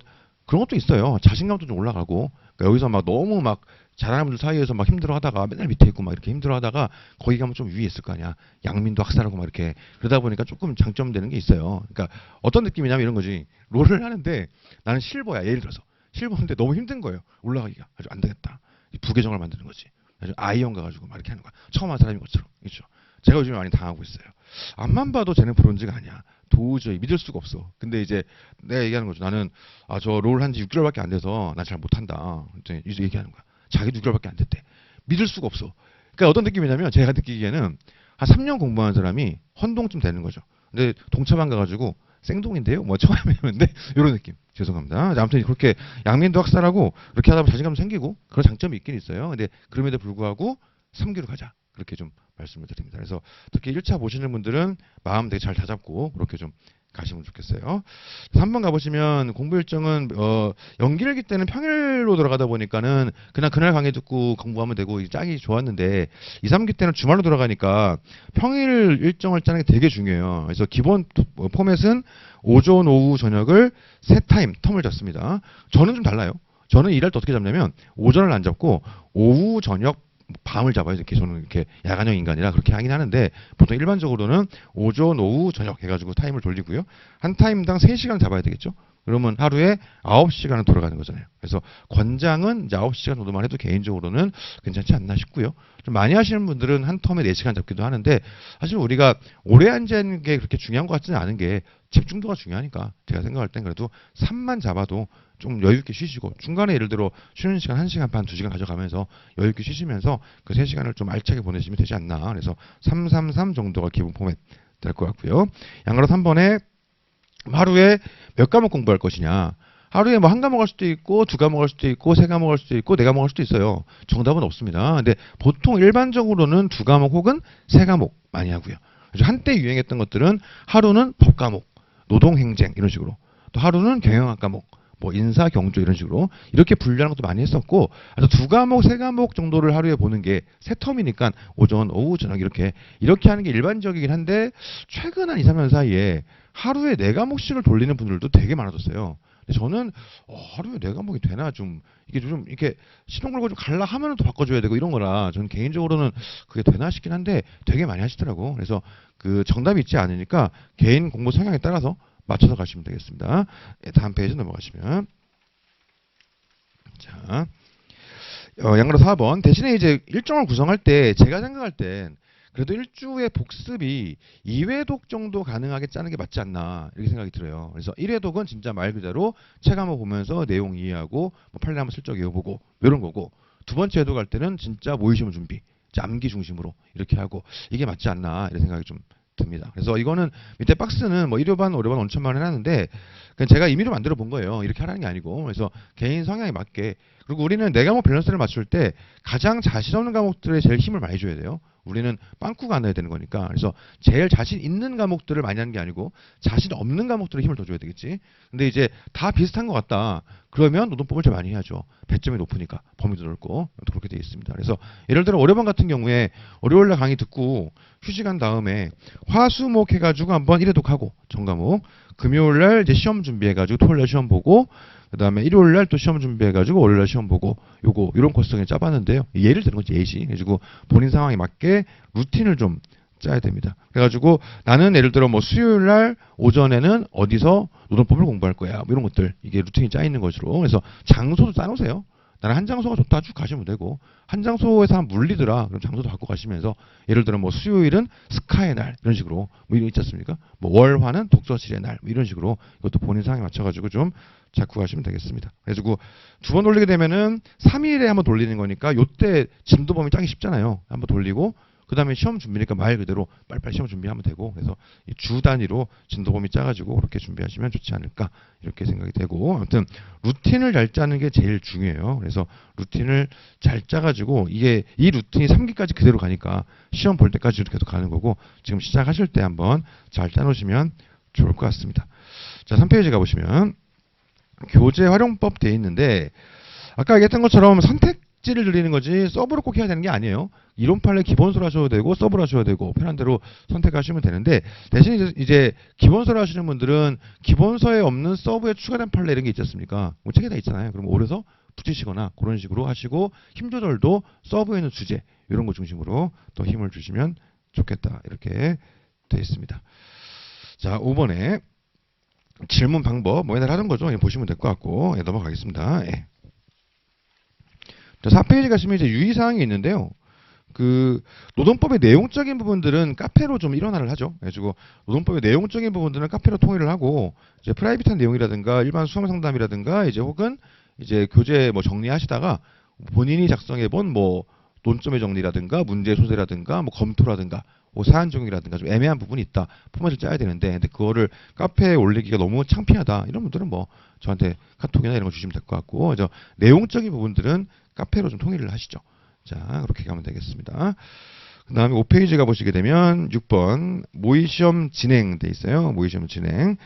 그런 것도 있어요. 자신감도 좀 올라가고 그러니까 여기서 막 너무 막 잘하는 분들 사이에서 막 힘들어하다가 맨날 밑에 있고 막 이렇게 힘들어하다가 거기 가면 좀 위에 있을 거 아니야. 양민도 학살하고 막 이렇게 그러다 보니까 조금 장점되는 게 있어요. 그러니까 어떤 느낌이냐면 이런 거지. 롤을 하는데 나는 실버야. 예를 들어서 실버인데 너무 힘든 거예요. 올라가기가 아주 안 되겠다. 부계정을 만드는 거지. 아주 아이언 가가지고 막 이렇게 하는 거야. 처음 한 사람인 것처럼. 그렇죠. 제가 요즘에 많이 당하고 있어요. 앞만 봐도 쟤는 브론즈가 아니야. 도저히 믿을 수가 없어. 근데 이제 내가 얘기하는 거죠. 나는 저 롤 한 지 6개월밖에 안 돼서 난 잘 못한다. 이제 얘기하는 거야. 자기도 6개월밖에 안 됐대. 믿을 수가 없어. 그러니까 어떤 느낌이냐면 제가 느끼기에는 한 3년 공부한 사람이 헌동쯤 되는 거죠. 근데 동차반 가가지고 생동인데요. 뭐 처음 해봤는데 이런 느낌. 죄송합니다. 아무튼 그렇게 양민도 학살하고 그렇게 하다 보면 자신감 생기고 그런 장점이 있긴 있어요. 근데 그럼에도 불구하고 3기로 가자. 그렇게 좀 말씀을 드립니다. 그래서 특히 1차 보시는 분들은 마음 되게 잘 다잡고 그렇게 좀 가시면 좋겠어요. 3번 가보시면 공부 일정은 연기일기 때는 평일로 들어가다 보니까는 그냥 그날 강의 듣고 공부하면 되고 짝이 좋았는데 2, 3기 때는 주말로 들어가니까 평일 일정을 짜는 게 되게 중요해요. 그래서 기본 포맷은 오전, 오후, 저녁을 세 타임 텀을 잡습니다. 저는 좀 달라요. 저는 일할 때 어떻게 잡냐면 오전을 안 잡고 오후, 저녁, 밤을 잡아요. 이렇게 저는 이렇게 야간형 인간이라 그렇게 하긴 하는데 보통 일반적으로는 오전, 오후, 저녁 해가지고 타임을 돌리고요. 한 타임당 3시간 잡아야 되겠죠. 그러면 하루에 9시간은 돌아가는 거잖아요. 그래서 권장은 이제 9시간 정도만 해도 개인적으로는 괜찮지 않나 싶고요. 좀 많이 하시는 분들은 한 텀에 4시간 잡기도 하는데 사실 우리가 오래 앉는 게 그렇게 중요한 것 같지는 않은 게 집중도가 중요하니까 제가 생각할 땐 그래도 3만 잡아도 좀 여유 있게 쉬시고 중간에 예를 들어 쉬는 시간 1시간 반, 2시간 가져가면서 여유 있게 쉬시면서 그 3시간을 좀 알차게 보내시면 되지 않나. 그래서 333 정도가 기본 포맷 될 것 같고요. 양가로 3번에 하루에 몇 과목 공부할 것이냐. 하루에 뭐 한 과목 할 수도 있고 두 과목 할 수도 있고 세 과목 할 수도 있고 네 과목 할 수도 있어요. 정답은 없습니다. 근데 보통 일반적으로는 두 과목 혹은 세 과목 많이 하고요. 그래서 한때 유행했던 것들은 하루는 법 과목, 노동행정 이런 식으로 또 하루는 경영학 과목 뭐 인사, 경조 이런 식으로 이렇게 분류하는 것도 많이 했었고 그래서 두 과목, 세 과목 정도를 하루에 보는 게 세 텀이니까 오전, 오후, 저녁 이렇게 하는 게 일반적이긴 한데 최근 한 2, 3년 사이에 하루에 네 과목씩을 돌리는 분들도 되게 많아졌어요. 근데 저는 하루에 네 과목이 되나 좀 이게 좀 이렇게 시동 걸고 좀 갈라 하면은 또 바꿔줘야 되고 이런 거라 저는 개인적으로는 그게 되나 싶긴 한데 되게 많이 하시더라고. 그래서 그 정답이 있지 않으니까 개인 공부 성향에 따라서 맞춰서 가시면 되겠습니다. 다음 페이지 넘어가시면 자 양가로 4번 대신에 이제 일정을 구성할 때 제가 생각할 땐 그래도 일주의 복습이 2회독 정도 가능하게 짜는 게 맞지 않나 이렇게 생각이 들어요. 그래서 1회독은 진짜 말 그대로 책 한번 보면서 내용 이해하고 뭐 판례 한번 슬쩍 읽어보고 이런 거고 두 번째 해독 할 때는 진짜 모의시험 준비, 암기 중심으로 이렇게 하고 이게 맞지 않나 이런 생각이 좀 듭니다. 그래서 이거는 밑에 박스는 뭐 1호반, 5호반 원천만 해놨는데 그냥 제가 임의로 만들어 본 거예요. 이렇게 하라는 게 아니고. 그래서 개인 성향에 맞게. 그리고 우리는 내 과목 밸런스를 맞출 때 가장 자신 없는 과목들에 제일 힘을 많이 줘야 돼요. 우리는 빵꾸가 안 나야 되는 거니까. 그래서 제일 자신 있는 과목들을 많이 하는 게 아니고 자신 없는 과목들에 힘을 더 줘야 되겠지. 근데 이제 다 비슷한 것 같다. 그러면 노동법을 좀 많이 해야죠. 배점이 높으니까 범위도 넓고 그렇게 되어 있습니다. 그래서 예를 들어 월요반 같은 경우에 월요일날 강의 듣고 휴식한 다음에 화수목 해가지고 한번 1회독하고 전과목 금요일날 이제 시험 준비해가지고 토요일날 시험 보고 그 다음에 일요일날 또 시험 준비해가지고 월요일날 시험 보고 요거 이런 코스 그냥 짜봤는데요. 예를 드는 거지 예시. 그래가지고 본인 상황에 맞게 루틴을 좀 짜야 됩니다. 그래가지고 나는 예를 들어 뭐 수요일날 오전에는 어디서 노동법을 공부할 거야. 뭐 이런 것들 이게 루틴이 짜 있는 것으로. 그래서 장소도 짜놓으세요. 나는 한 장소가 좋다 쭉 가시면 되고 한 장소에서 한 물리더라 그럼 장소도 바꿔 가시면서 예를 들어 뭐 수요일은 스카의 날 이런 식으로 뭐 이런 거 있지 않습니까? 뭐 월화는 독서실의 날뭐 이런 식으로 이것도 본인 상황에 맞춰가지고 좀 잡고 가시면 되겠습니다. 그래가지고 두 번 돌리게 되면은 3일에 한번 돌리는 거니까 요때 진도 범위 짜기 쉽잖아요. 한번 돌리고 그 다음에 시험 준비니까 말 그대로 빨리빨리 시험 준비하면 되고 그래서 주 단위로 진도 범위 짜가지고 그렇게 준비하시면 좋지 않을까 이렇게 생각이 되고 아무튼 루틴을 잘 짜는 게 제일 중요해요. 그래서 루틴을 잘 짜가지고 이게 이 루틴이 3기까지 그대로 가니까 시험 볼 때까지 계속 가는 거고 지금 시작하실 때 한번 잘 짜놓으시면 좋을 것 같습니다. 자 3페이지 가보시면 교재 활용법 되어 있는데 아까 얘기했던 것처럼 선택지를 드리는 거지 서브를 꼭 해야 되는 게 아니에요. 이론 판례 기본서를 하셔도 되고 서브를 하셔도 되고 편한 대로 선택하시면 되는데 대신 이제 기본서를 하시는 분들은 기본서에 없는 서브에 추가된 판례 이런 게 있지 않습니까? 뭐 책에 다 있잖아요. 그럼 오래서 붙이시거나 그런 식으로 하시고 힘 조절도 서브에 있는 주제 이런 거 중심으로 더 힘을 주시면 좋겠다. 이렇게 되어 있습니다. 자 5번에 질문 방법 뭐 옛날에 하던 거죠. 보시면 될 것 같고 넘어가겠습니다. 예. 자, 4페이지 가시면 이제 유의사항이 있는데요. 그 노동법의 내용적인 부분들은 카페로 좀 일원화를 하죠. 그래가지고 노동법의 내용적인 부분들은 카페로 통일을 하고 이제 프라이빗한 내용이라든가 일반 수험 상담이라든가 이제 혹은 이제 교재 뭐 정리하시다가 본인이 작성해본 뭐 논점의 정리라든가 문제 소재라든가 뭐 검토라든가 뭐 사안 적용이라든가 좀 애매한 부분이 있다. 포맷을 짜야 되는데 근데 그거를 카페에 올리기가 너무 창피하다. 이런 분들은 뭐 저한테 카톡이나 이런 거 주시면 될 것 같고 그래서 내용적인 부분들은 카페로 좀 통일을 하시죠. 자, 그렇게 가면 되겠습니다. 그 다음에 5페이지 가보시게 되면 6번 모의시험 진행돼 있어요. 모의시험 진행.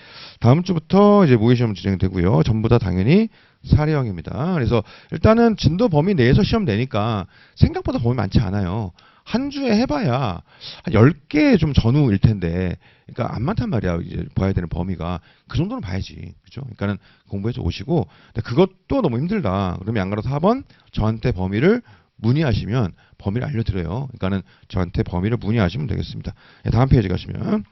다음 주부터 이제 모의시험 진행되고요. 전부 다 당연히 사례형입니다. 그래서 일단은 진도 범위 내에서 시험 내니까 생각보다 범위 많지 않아요. 한 주에 해봐야 한 10개 좀 전후일 텐데, 그러니까 안 많단 말이야. 이제 봐야 되는 범위가. 그 정도는 봐야지. 그죠? 그러니까는 공부해서 오시고, 근데 그것도 너무 힘들다. 그러면 안 그래도 4번 저한테 범위를 문의하시면 범위를 알려드려요. 그러니까는 저한테 범위를 문의하시면 되겠습니다. 다음 페이지 가시면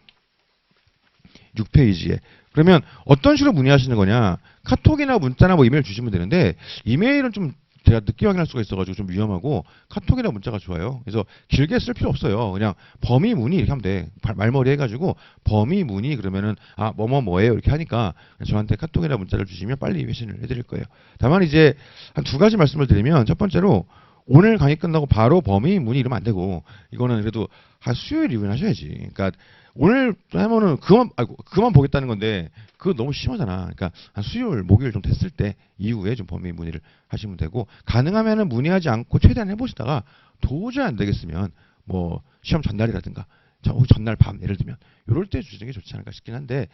6페이지에 그러면 어떤 식으로 문의하시는 거냐? 카톡이나 문자나 뭐 이메일 주시면 되는데 이메일은 좀 제가 늦게 확인할 수가 있어가지고 좀 위험하고 카톡이나 문자가 좋아요. 그래서 길게 쓸 필요 없어요. 그냥 범위 문의 이렇게 하면 돼. 말머리 해가지고 범위 문의 그러면은 아 뭐예요 이렇게 하니까 저한테 카톡이나 문자를 주시면 빨리 회신을 해드릴 거예요. 다만 이제 한 두 가지 말씀을 드리면 첫 번째로 오늘 강의 끝나고 바로 범위 문의 이러면 안 되고 이거는 그래도 한 수요일 이후에 하셔야지. 그러니까 오늘 하면은 그만 보겠다는 건데 그거 너무 심하잖아. 그러니까 한 수요일, 목요일 좀 됐을 때 이후에 좀 범위 문의를 하시면 되고 가능하면은 문의하지 않고 최대한 해보시다가 도저히 안 되겠으면 뭐 시험 전날이라든가 전날 밤 예를 들면 이럴 때 주시는 게 좋지 않을까 싶긴 한데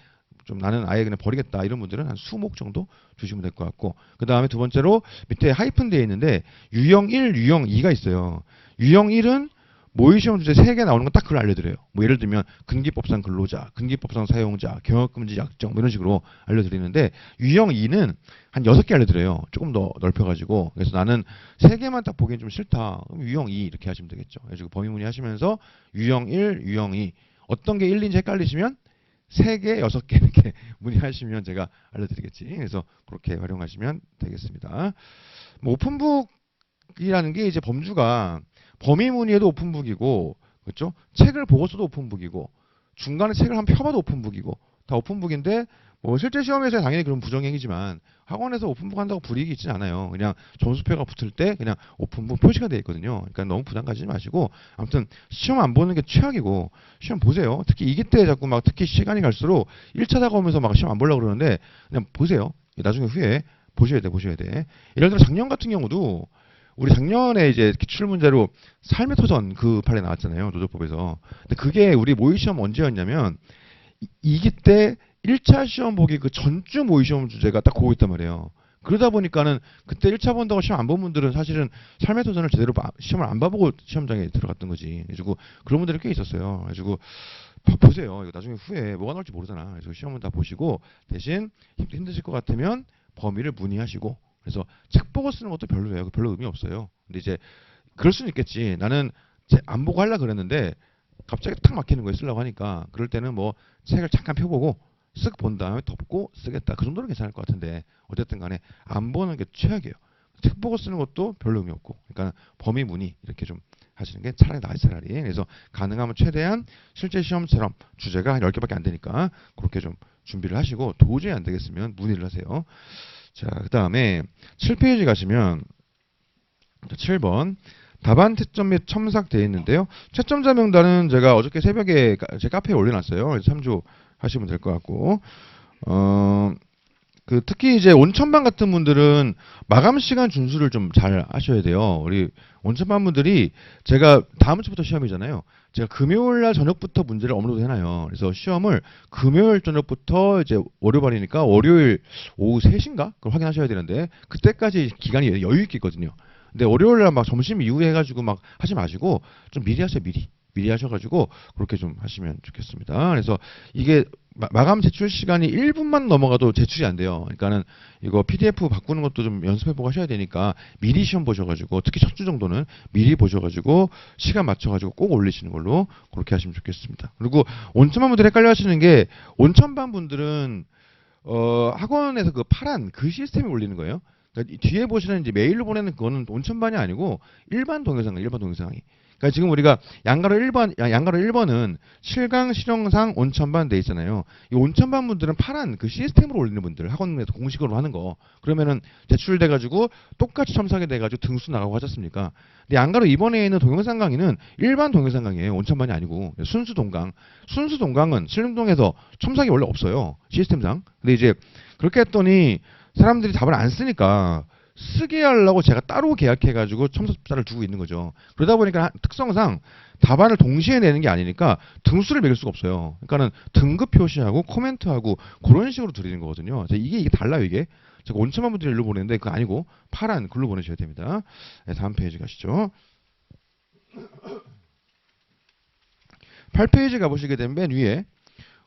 좀 나는 아예 그냥 버리겠다 이런 분들은 한 수목 정도 주시면 될 것 같고 그 다음에 두 번째로 밑에 하이픈 되어 있는데 유형 1, 유형 2가 있어요. 유형 1은 모의시험 주제 3개 나오는 건 딱 그걸 알려드려요. 뭐 예를 들면 근기법상 근로자, 근기법상 사용자, 경역금지 약정 뭐 이런 식으로 알려드리는데 유형 2는 한 6개 알려드려요. 조금 더 넓혀가지고 그래서 나는 3개만 딱 보기엔 좀 싫다. 그럼 유형 2 이렇게 하시면 되겠죠. 그래서 범위 문의 하시면서 유형 1, 유형 2 어떤 게 1인지 헷갈리시면 3개, 6개 이렇게 문의하시면 제가 알려드리겠지. 그래서 그렇게 활용하시면 되겠습니다. 뭐 오픈북이라는 게 이제 범주가 범위 문의에도 오픈북이고, 그렇죠? 책을 보고 써도 오픈북이고, 중간에 책을 한번 펴봐도 오픈북이고, 다 오픈북인데 뭐 실제 시험에서 당연히 그런 부정행위지만 학원에서 오픈북 한다고 불이익이 있진 않아요. 그냥 점수표가 붙을 때 그냥 오픈북 표시가 돼 있거든요. 그러니까 너무 부담 가지지 마시고 아무튼 시험 안 보는 게 최악이고 시험 보세요. 특히 2기 때 자꾸 막 특히 시간이 갈수록 1차 다가오면서 막 시험 안 보려고 그러는데 그냥 보세요. 나중에 후에 보셔야 돼. 예를 들어 작년 같은 경우도 우리 작년에 이제 기출 문제로 삶의 터전 그 판에 나왔잖아요. 노조법에서. 근데 그게 우리 모의 시험 언제였냐면 2기 때 1차 시험 보기 그 전주 모의 시험 주제가 딱 그거 있단 말이에요. 그러다 보니까는 그때 1차 본다고 시험 안 본 분들은 사실은 삶의 도전을 제대로 시험을 안 봐보고 시험장에 들어갔던 거지. 그래가지고 그런 분들이 꽤 있었어요. 그래가지고 보세요. 이거 나중에 후에 뭐가 나올지 모르잖아. 그래서 시험은 다 보시고 대신 힘드실 것 같으면 범위를 문의하시고 그래서 책 보고 쓰는 것도 별로예요. 별로 의미 없어요. 근데 이제 그럴 수는 있겠지. 나는 안 보고 하려고 그랬는데 갑자기 탁 막히는 거에 쓰려고 하니까 그럴 때는 뭐 책을 잠깐 펴보고 쓱 본 다음에 덮고 쓰겠다. 그 정도는 괜찮을 것 같은데 어쨌든 간에 안 보는 게 최악이에요. 책 보고 쓰는 것도 별로 의미 없고 그러니까 범위 문의 이렇게 좀 하시는 게 차라리. 그래서 가능하면 최대한 실제 시험처럼 주제가 한 10개밖에 안 되니까 그렇게 좀 준비를 하시고 도저히 안 되겠으면 문의를 하세요. 자, 그 다음에 7페이지 가시면 7번 답안 채점 및 첨삭 되어 있는데요. 채점자 명단은 제가 어저께 새벽에 제 카페에 올려놨어요. 참조하시면 될 것 같고 특히 이제 온천반 같은 분들은 마감 시간 준수를 좀 잘 하셔야 돼요. 우리 온천반 분들이 제가 다음 주부터 시험이잖아요. 제가 금요일 날 저녁부터 문제를 업로드 해놔요. 그래서 시험을 금요일 저녁부터 이제 월요일이니까 월요일 오후 3시인가? 그걸 확인하셔야 되는데 그때까지 기간이 여유 있게 있거든요. 근데 월요일 날 막 점심 이후에 해가지고 막 하지 마시고 좀 미리 하세요. 미리 하셔가지고 그렇게 좀 하시면 좋겠습니다. 그래서 이게 마감 제출 시간이 1분만 넘어가도 제출이 안 돼요. 그러니까는 이거 PDF 바꾸는 것도 좀 연습해보고 하셔야 되니까 미리 시험 보셔가지고 특히 첫 주 정도는 미리 보셔가지고 시간 맞춰가지고 꼭 올리시는 걸로 그렇게 하시면 좋겠습니다. 그리고 온천반 분들 헷갈려 하시는 게 온천반 분들은 학원에서 그 파란 그 시스템이 올리는 거예요. 그러니까 뒤에 보시는 이제 메일로 보내는 그거는 온천반이 아니고 일반 동영상이. 그러니까 지금 우리가 양가로 1번은 실강 실용상 온천반 돼 있잖아요. 이 온천반 분들은 파란 그 시스템으로 올리는 분들 학원에서 공식으로 하는 거 그러면은 제출돼 가지고 똑같이 첨삭이 돼 가지고 등수 나가고 하셨습니까? 근데 양가로 이번에 있는 동영상 강의는 일반 동영상 강의예요. 온천반이 아니고 순수 동강은 신림동에서 첨삭이 원래 없어요. 시스템상. 근데 이제 그렇게 했더니 사람들이 답을 안 쓰니까 쓰게 하려고 제가 따로 계약해가지고 첨삭자를 두고 있는 거죠. 그러다 보니까 특성상 답안을 동시에 내는 게 아니니까 등수를 매길 수가 없어요. 그러니까는 등급 표시하고 코멘트하고 그런 식으로 드리는 거거든요. 이게 달라요, 이게. 제가 온천만 분들이 일로 보내는데 그거 아니고 파란 글로 보내셔야 됩니다. 네, 다음 페이지 가시죠. 8페이지 가보시게 되면 맨 위에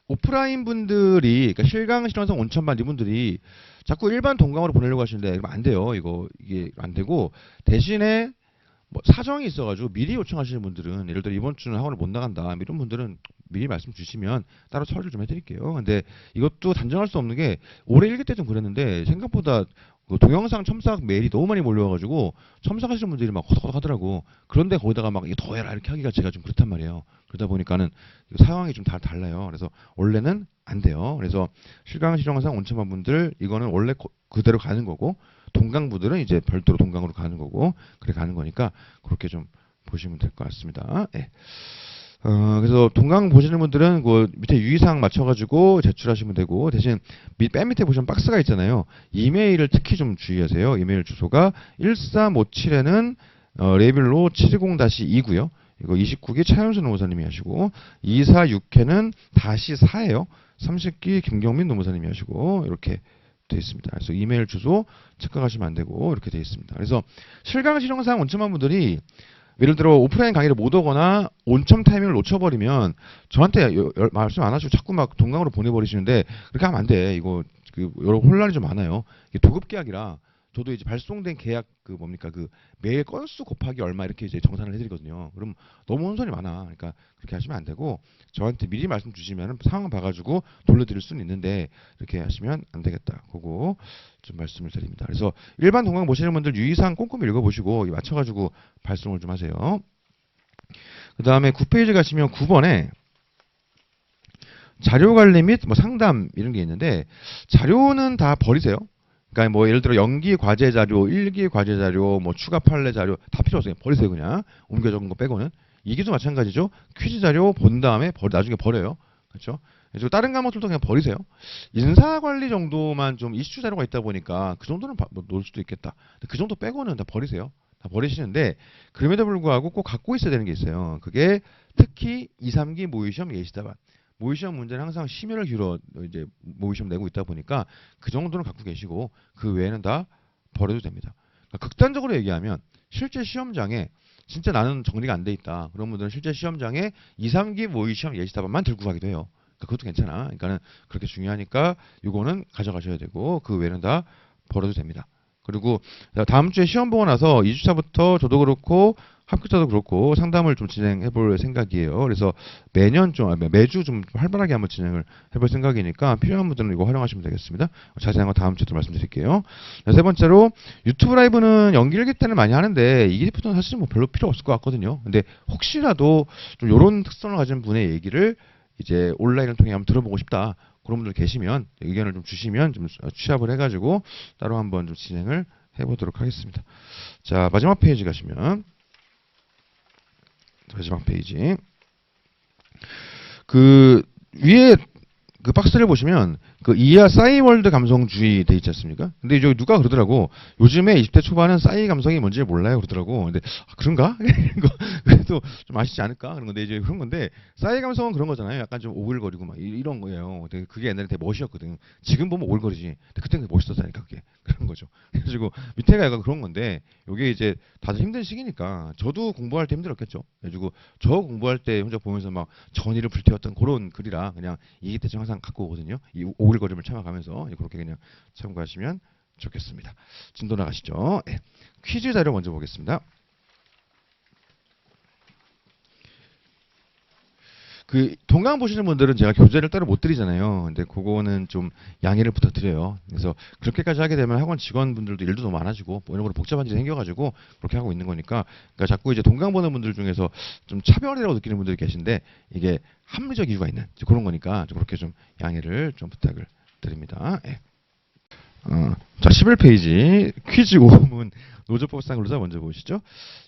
오프라인 분들이 그러니까 실강 실험상 온천반 이분들이 자꾸 일반 동강으로 보내려고 하시는데 이러면 안 돼요. 이게 안 되고 대신에 뭐 사정이 있어가지고 미리 요청하시는 분들은 예를 들어 이번 주는 학원을 못 나간다 이런 분들은 미리 말씀 주시면 따로 처리를 좀 해드릴게요. 근데 이것도 단정할 수 없는 게 올해 1기 때 좀 그랬는데 생각보다 그 동영상 첨삭 메일이 너무 많이 몰려와가지고 첨삭하시는 분들이 막 허덕허덕 하더라고. 그런데 거기다가 막 이거 더 해라 이렇게 하기가 제가 좀 그렇단 말이에요. 그러다 보니까는 상황이 좀 달라요. 그래서 원래는 안 돼요. 그래서 실강 실용상 온천반 분들 이거는 원래 그대로 가는 거고 동강부들은 이제 별도로 동강으로 가는 거고 그래 가는 거니까 그렇게 좀 보시면 될 것 같습니다. 네. 그래서 동강 보시는 분들은 그 밑에 유의사항 맞춰가지고 제출하시면 되고 대신 맨 밑에 보시면 박스가 있잖아요. 이메일을 특히 좀 주의하세요. 이메일 주소가 1357에는 레빌로 720-2고요. 이거 29기 차윤수 노무사님이 하시고 246회는 -4예요. 30기 김경민 노무사님이 하시고 이렇게 되어 있습니다. 그래서 이메일 주소 착각하시면 안 되고 이렇게 되어 있습니다. 그래서 실강 실용상 온천반 분들이 예를 들어 오프라인 강의를 못 오거나 온천 타이밍을 놓쳐버리면 저한테 말씀 안 하시고 자꾸 막 동강으로 보내버리시는데 그렇게 하면 안 돼. 이거 여러 혼란이 좀 많아요. 이게 도급 계약이라 저도 이제 발송된 계약 그 매일 건수 곱하기 얼마 이렇게 이제 정산을 해드리거든요. 그럼 너무 혼선이 많아. 그러니까 그렇게 하시면 안 되고 저한테 미리 말씀 주시면 상황 봐가지고 돌려드릴 수는 있는데 이렇게 하시면 안 되겠다. 그거 좀 말씀을 드립니다. 그래서 일반 동강 보시는 분들 유의사항 꼼꼼히 읽어보시고 맞춰가지고 발송을 좀 하세요. 그 다음에 9페이지 가시면 9번에 자료 관리 및 뭐 상담 이런 게 있는데 자료는 다 버리세요. 그러니까 뭐 예를 들어 연기 과제 자료, 일기 과제 자료, 뭐 추가 판례 자료 다 필요 없어요. 버리세요 그냥. 옮겨 적은 거 빼고는. 이게도 마찬가지죠. 퀴즈 자료 본 다음에 나중에 버려요. 그렇죠? 그래서 다른 과목들도 그냥 버리세요. 인사 관리 정도만 좀 이슈 자료가 있다 보니까 그 정도는 뭐 놓을 수도 있겠다. 근데 그 정도 빼고는 다 버리세요. 다 버리시는데 그럼에도 불구하고 꼭 갖고 있어야 되는 게 있어요. 그게 특히 2, 3기 모의시험 예시답안. 모의시험 문제는 항상 심혈을 기울여 이제 모의시험 내고 있다 보니까 그 정도는 갖고 계시고 그 외에는 다 버려도 됩니다. 그러니까 극단적으로 얘기하면 실제 시험장에 진짜 나는 정리가 안 돼 있다. 그런 분들은 실제 시험장에 2, 3기 모의시험 예시답안만 들고 가기도 해요. 그러니까 그것도 괜찮아. 그러니까는 그렇게 중요하니까 이거는 가져가셔야 되고 그 외에는 다 버려도 됩니다. 그리고 다음 주에 시험 보고 나서 2주차부터 저도 그렇고 합격자도 그렇고 상담을 좀 진행해 볼 생각이에요. 그래서 매주 좀 활발하게 한번 진행을 해볼 생각이니까 필요한 분들은 이거 활용하시면 되겠습니다. 자세한 건 다음 주에 또 말씀드릴게요. 세 번째로 유튜브 라이브는 연기일기 때는 많이 하는데 이기부터는 사실 뭐 별로 필요 없을 것 같거든요. 근데 혹시라도 좀 이런 특성을 가진 분의 얘기를 이제 온라인을 통해 한번 들어보고 싶다. 그런 분들 계시면 의견을 좀 주시면 좀 취합을 해가지고 따로 한번 좀 진행을 해보도록 하겠습니다. 자, 마지막 페이지 가시면 마지막 페이지 그 위에 그 박스를 보시면 그 이하 싸이월드 감성주의 돼 있지 않습니까? 근데 이제 누가 그러더라고. 요즘에 20대 초반은 싸이 감성이 뭔지 몰라요 그러더라고. 근데 그런가? 그래도 좀 아시지 않을까? 그런 건데 이제 그런 건데 싸이 감성은 그런 거잖아요. 약간 좀 오글거리고 막 이런 거예요. 근데 그게 옛날에 되게 멋이었거든. 지금 보면 오글거리지. 근데 그때는 멋있었다니까 그게. 그런 거죠. 그래가지고 밑에가 약간 그런 건데 요게 이제 다들 힘든 시기니까 저도 공부할 때 힘들었겠죠. 그래가지고 저 공부할 때 혼자 보면서 막 전의를 불태웠던 그런 글이라 그냥 이기 때 항상 갖고 오거든요. 이 오글거림을 참아가면서 그렇게 그냥 참고하시면 좋겠습니다. 진도 나가시죠. 네. 퀴즈 자료 먼저 보겠습니다. 그 동강 보시는 분들은 제가 교재를 따로 못 드리잖아요. 근데 그거는 좀 양해를 부탁드려요. 그래서 그렇게까지 하게 되면 학원 직원분들도 일도 너무 많아지고 뭐 이런 거 복잡한 일이 생겨가지고 그렇게 하고 있는 거니까 그러니까 자꾸 이제 동강 보는 분들 중에서 좀 차별이라고 느끼는 분들이 계신데 이게 합리적 이유가 있는 그런 거니까 좀 그렇게 좀 양해를 좀 부탁을 드립니다. 예. 자, 11페이지 퀴즈 5문 노조법상 근로자 먼저 보시죠.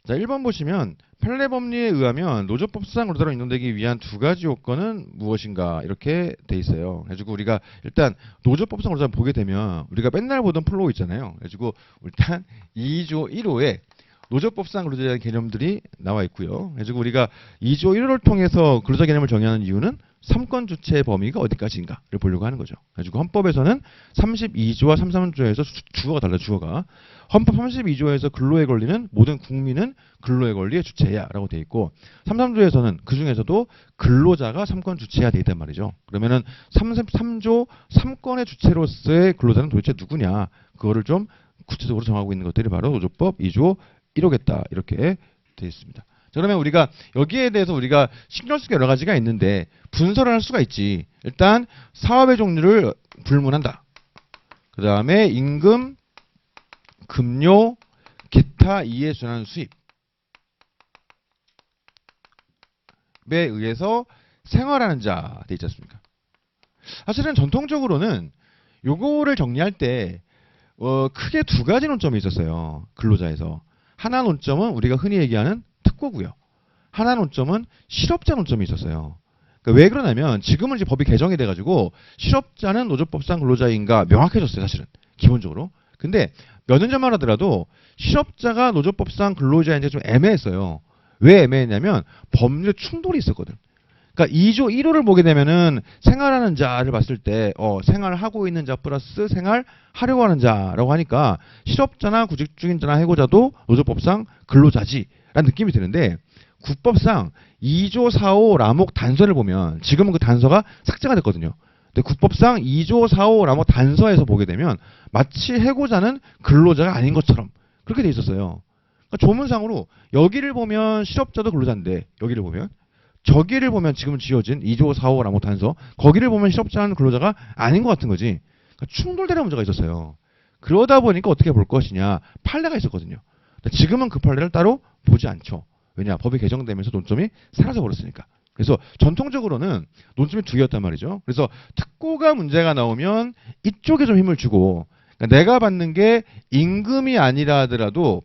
자, 1번 보시면 판례 법리에 의하면 노조법상 근로자로 인정되기 위한 두 가지 요건은 무엇인가 이렇게 돼 있어요. 그래가지고 우리가 일단 노조법상 근로자 보게 되면 우리가 맨날 보던 플로우 있잖아요. 그래가지고 일단 2조 1호에 노조법상 근로자에 대한 개념들이 나와 있고요. 그래가지고 우리가 2조 1호를 통해서 근로자 개념을 정의하는 이유는 3건 주체의 범위가 어디까지인가를 보려고 하는 거죠. 그래가지고 헌법에서는 32조와 33조에서 주어가 달라 주어가 헌법 32조에서 근로에 권리는 모든 국민은 근로의 권리의 주체야라고 돼 있고 33조에서는 그 중에서도 근로자가 3건 주체야 돼 있단 말이죠. 그러면은 33조 3건의 주체로서의 근로자는 도대체 누구냐 그거를 좀 구체적으로 정하고 있는 것들이 바로 노조법 2조 1호겠다 이렇게 돼 있습니다. 자, 그러면 우리가 여기에 대해서 우리가 신경 쓸 게 여러 가지가 있는데 분석을 할 수가 있지. 일단 사업의 종류를 불문한다. 그 다음에 임금, 급료, 기타 이에 준하는 수입에 의해서 생활하는 자 돼 있지 않습니까? 사실은 전통적으로는 요거를 정리할 때 크게 두 가지 논점이 있었어요. 근로자에서. 하나 논점은 우리가 흔히 얘기하는 특고고요. 하나 논점은 실업자 논점이 있었어요. 그러니까 왜 그러냐면 지금은 이제 법이 개정이 돼가지고 실업자는 노조법상 근로자인가 명확해졌어요. 사실은 기본적으로. 근데 몇 년 전만 하더라도 실업자가 노조법상 근로자인지 좀 애매했어요. 왜 애매했냐면 법률 충돌이 있었거든. 그러니까 2조 1호를 보게 되면은 생활하는 자를 봤을 때 생활하고 있는 자 플러스 생활하려고 하는 자라고 하니까 실업자나 구직 중인 자나 해고자도 노조법상 근로자지라는 느낌이 드는데 국법상 2조 4호 라목 단서를 보면 지금은 그 단서가 삭제가 됐거든요. 근데 국법상 2조 4호 라목 단서에서 보게 되면 마치 해고자는 근로자가 아닌 것처럼 그렇게 돼 있었어요. 그러니까 조문상으로 여기를 보면 실업자도 근로자인데 여기를 보면 저기를 보면 지금 지어진 2조 4호 라목 단서 거기를 보면 실업자는 근로자가 아닌 것 같은 거지. 그러니까 충돌되는 문제가 있었어요. 그러다 보니까 어떻게 볼 것이냐 판례가 있었거든요. 지금은 그 판례를 따로 보지 않죠. 왜냐 법이 개정되면서 논점이 사라져 버렸으니까. 그래서 전통적으로는 논점이 두 개였단 말이죠. 그래서 특고가 문제가 나오면 이쪽에 좀 힘을 주고, 그러니까 내가 받는 게 임금이 아니라 하더라도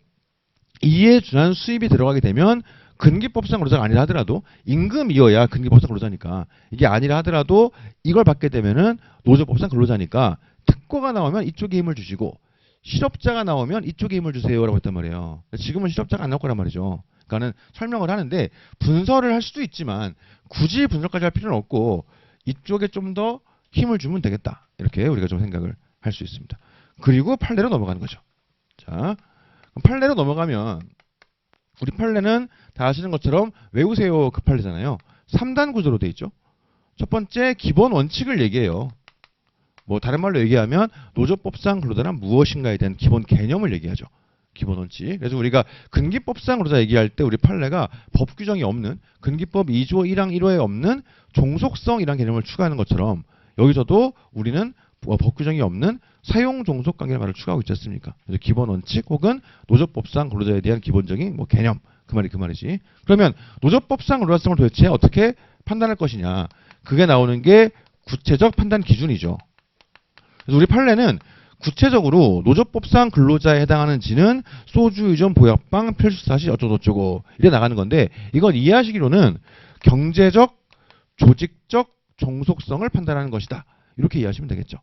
이에 준한 수입이 들어가게 되면 근기법상 근로자가 아니라 하더라도 임금이어야 근기법상 근로자니까, 이게 아니라 하더라도 이걸 받게 되면은 노조법상 근로자니까 특고가 나오면 이쪽에 힘을 주시고 실업자가 나오면 이쪽에 힘을 주세요라고 했단 말이에요. 지금은 실업자가 안 나올 거란 말이죠. 그러니까는 설명을 하는데 분설을 할 수도 있지만 굳이 분설까지 할 필요는 없고 이쪽에 좀 더 힘을 주면 되겠다. 이렇게 우리가 좀 생각을 할 수 있습니다. 그리고 판례로 넘어가는 거죠. 자, 판례로 넘어가면 우리 판례는 다 아시는 것처럼 외우세요 그 판례잖아요. 3단 구조로 돼 있죠. 첫 번째 기본 원칙을 얘기해요. 뭐 다른 말로 얘기하면 노조법상 근로자란 무엇인가에 대한 기본 개념을 얘기하죠. 기본 원칙. 그래서 우리가 근기법상 근로자 얘기할 때 우리 판례가 법 규정이 없는 근기법 2조 1항 1호에 없는 종속성이라는 개념을 추가하는 것처럼 여기서도 우리는 법 규정이 없는 사용 종속 관계의 말을 추가하고 있지 않습니까? 그래서 기본 원칙 혹은 노조법상 근로자에 대한 기본적인 뭐 개념 그 말이지. 그러면 노조법상 근로자성을 도대체 어떻게 판단할 것이냐? 그게 나오는 게 구체적 판단 기준이죠. 그래서 우리 판례는 구체적으로 노조법상 근로자에 해당하는 지는 소주, 의존, 보약방, 필수사시 어쩌고저쩌고 이래 나가는 건데 이건 이해하시기로는 경제적, 조직적 종속성을 판단하는 것이다. 이렇게 이해하시면 되겠죠.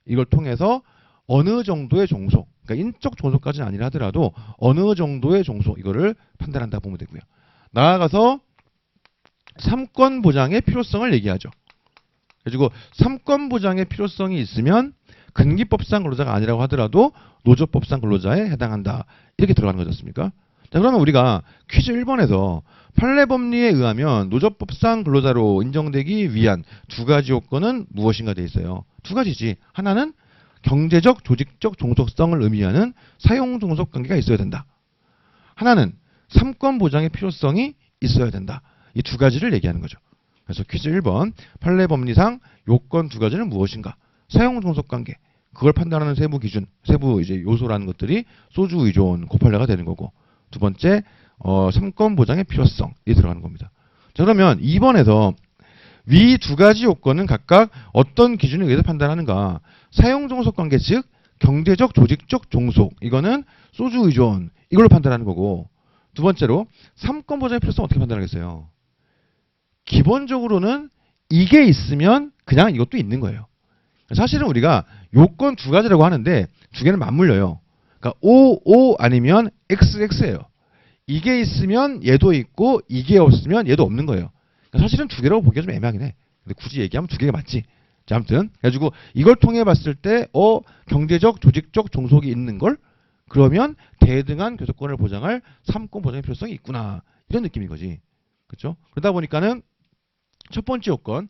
이걸 통해서 어느 정도의 종속, 그러니까 인적 종속까지는 아니라 하더라도 어느 정도의 종속 이거를 판단한다 보면 되고요. 나아가서 삼권 보장의 필요성을 얘기하죠. 그리고 삼권 보장의 필요성이 있으면 근기법상 근로자가 아니라고 하더라도 노조법상 근로자에 해당한다. 이렇게 들어가는 거지 않습니까? 자, 그러면 우리가 퀴즈 1번에서 판례법리에 의하면 노조법상 근로자로 인정되기 위한 두 가지 요건은 무엇인가 돼 있어요. 두 가지지. 하나는 경제적, 조직적 종속성을 의미하는 사용 종속 관계가 있어야 된다. 하나는 삼권 보장의 필요성이 있어야 된다. 이 두 가지를 얘기하는 거죠. 그래서 퀴즈 1번 판례법리상 요건 두 가지는 무엇인가? 사용 종속 관계. 그걸 판단하는 세부 기준, 세부 이제 요소라는 것들이 소주 의존 고판례가 되는 거고. 두 번째 삼권 보장의 필요성이 들어가는 겁니다. 자, 그러면 2번에서 위 두 가지 요건은 각각 어떤 기준에 의해서 판단하는가? 사용 종속 관계 즉 경제적 조직적 종속 이거는 소주 의존 이걸로 판단하는 거고 두 번째로 삼권 보장의 필요성 어떻게 판단하겠어요? 기본적으로는 이게 있으면 그냥 이것도 있는 거예요. 사실은 우리가 요건 두 가지라고 하는데 두 개는 맞물려요. 그러니까 O 아니면 XX예요. 이게 있으면 얘도 있고 이게 없으면 얘도 없는 거예요. 그러니까 사실은 두 개라고 보기가 좀 애매하긴 해. 근데 굳이 얘기하면 두 개가 맞지. 자, 아무튼 그래가지고 이걸 통해 봤을 때 경제적 조직적 종속이 있는 걸 그러면 대등한 교섭권을 보장할 삼권 보장의 필요성이 있구나. 이런 느낌인 거지. 그렇죠? 그러다 보니까는 첫 번째 요건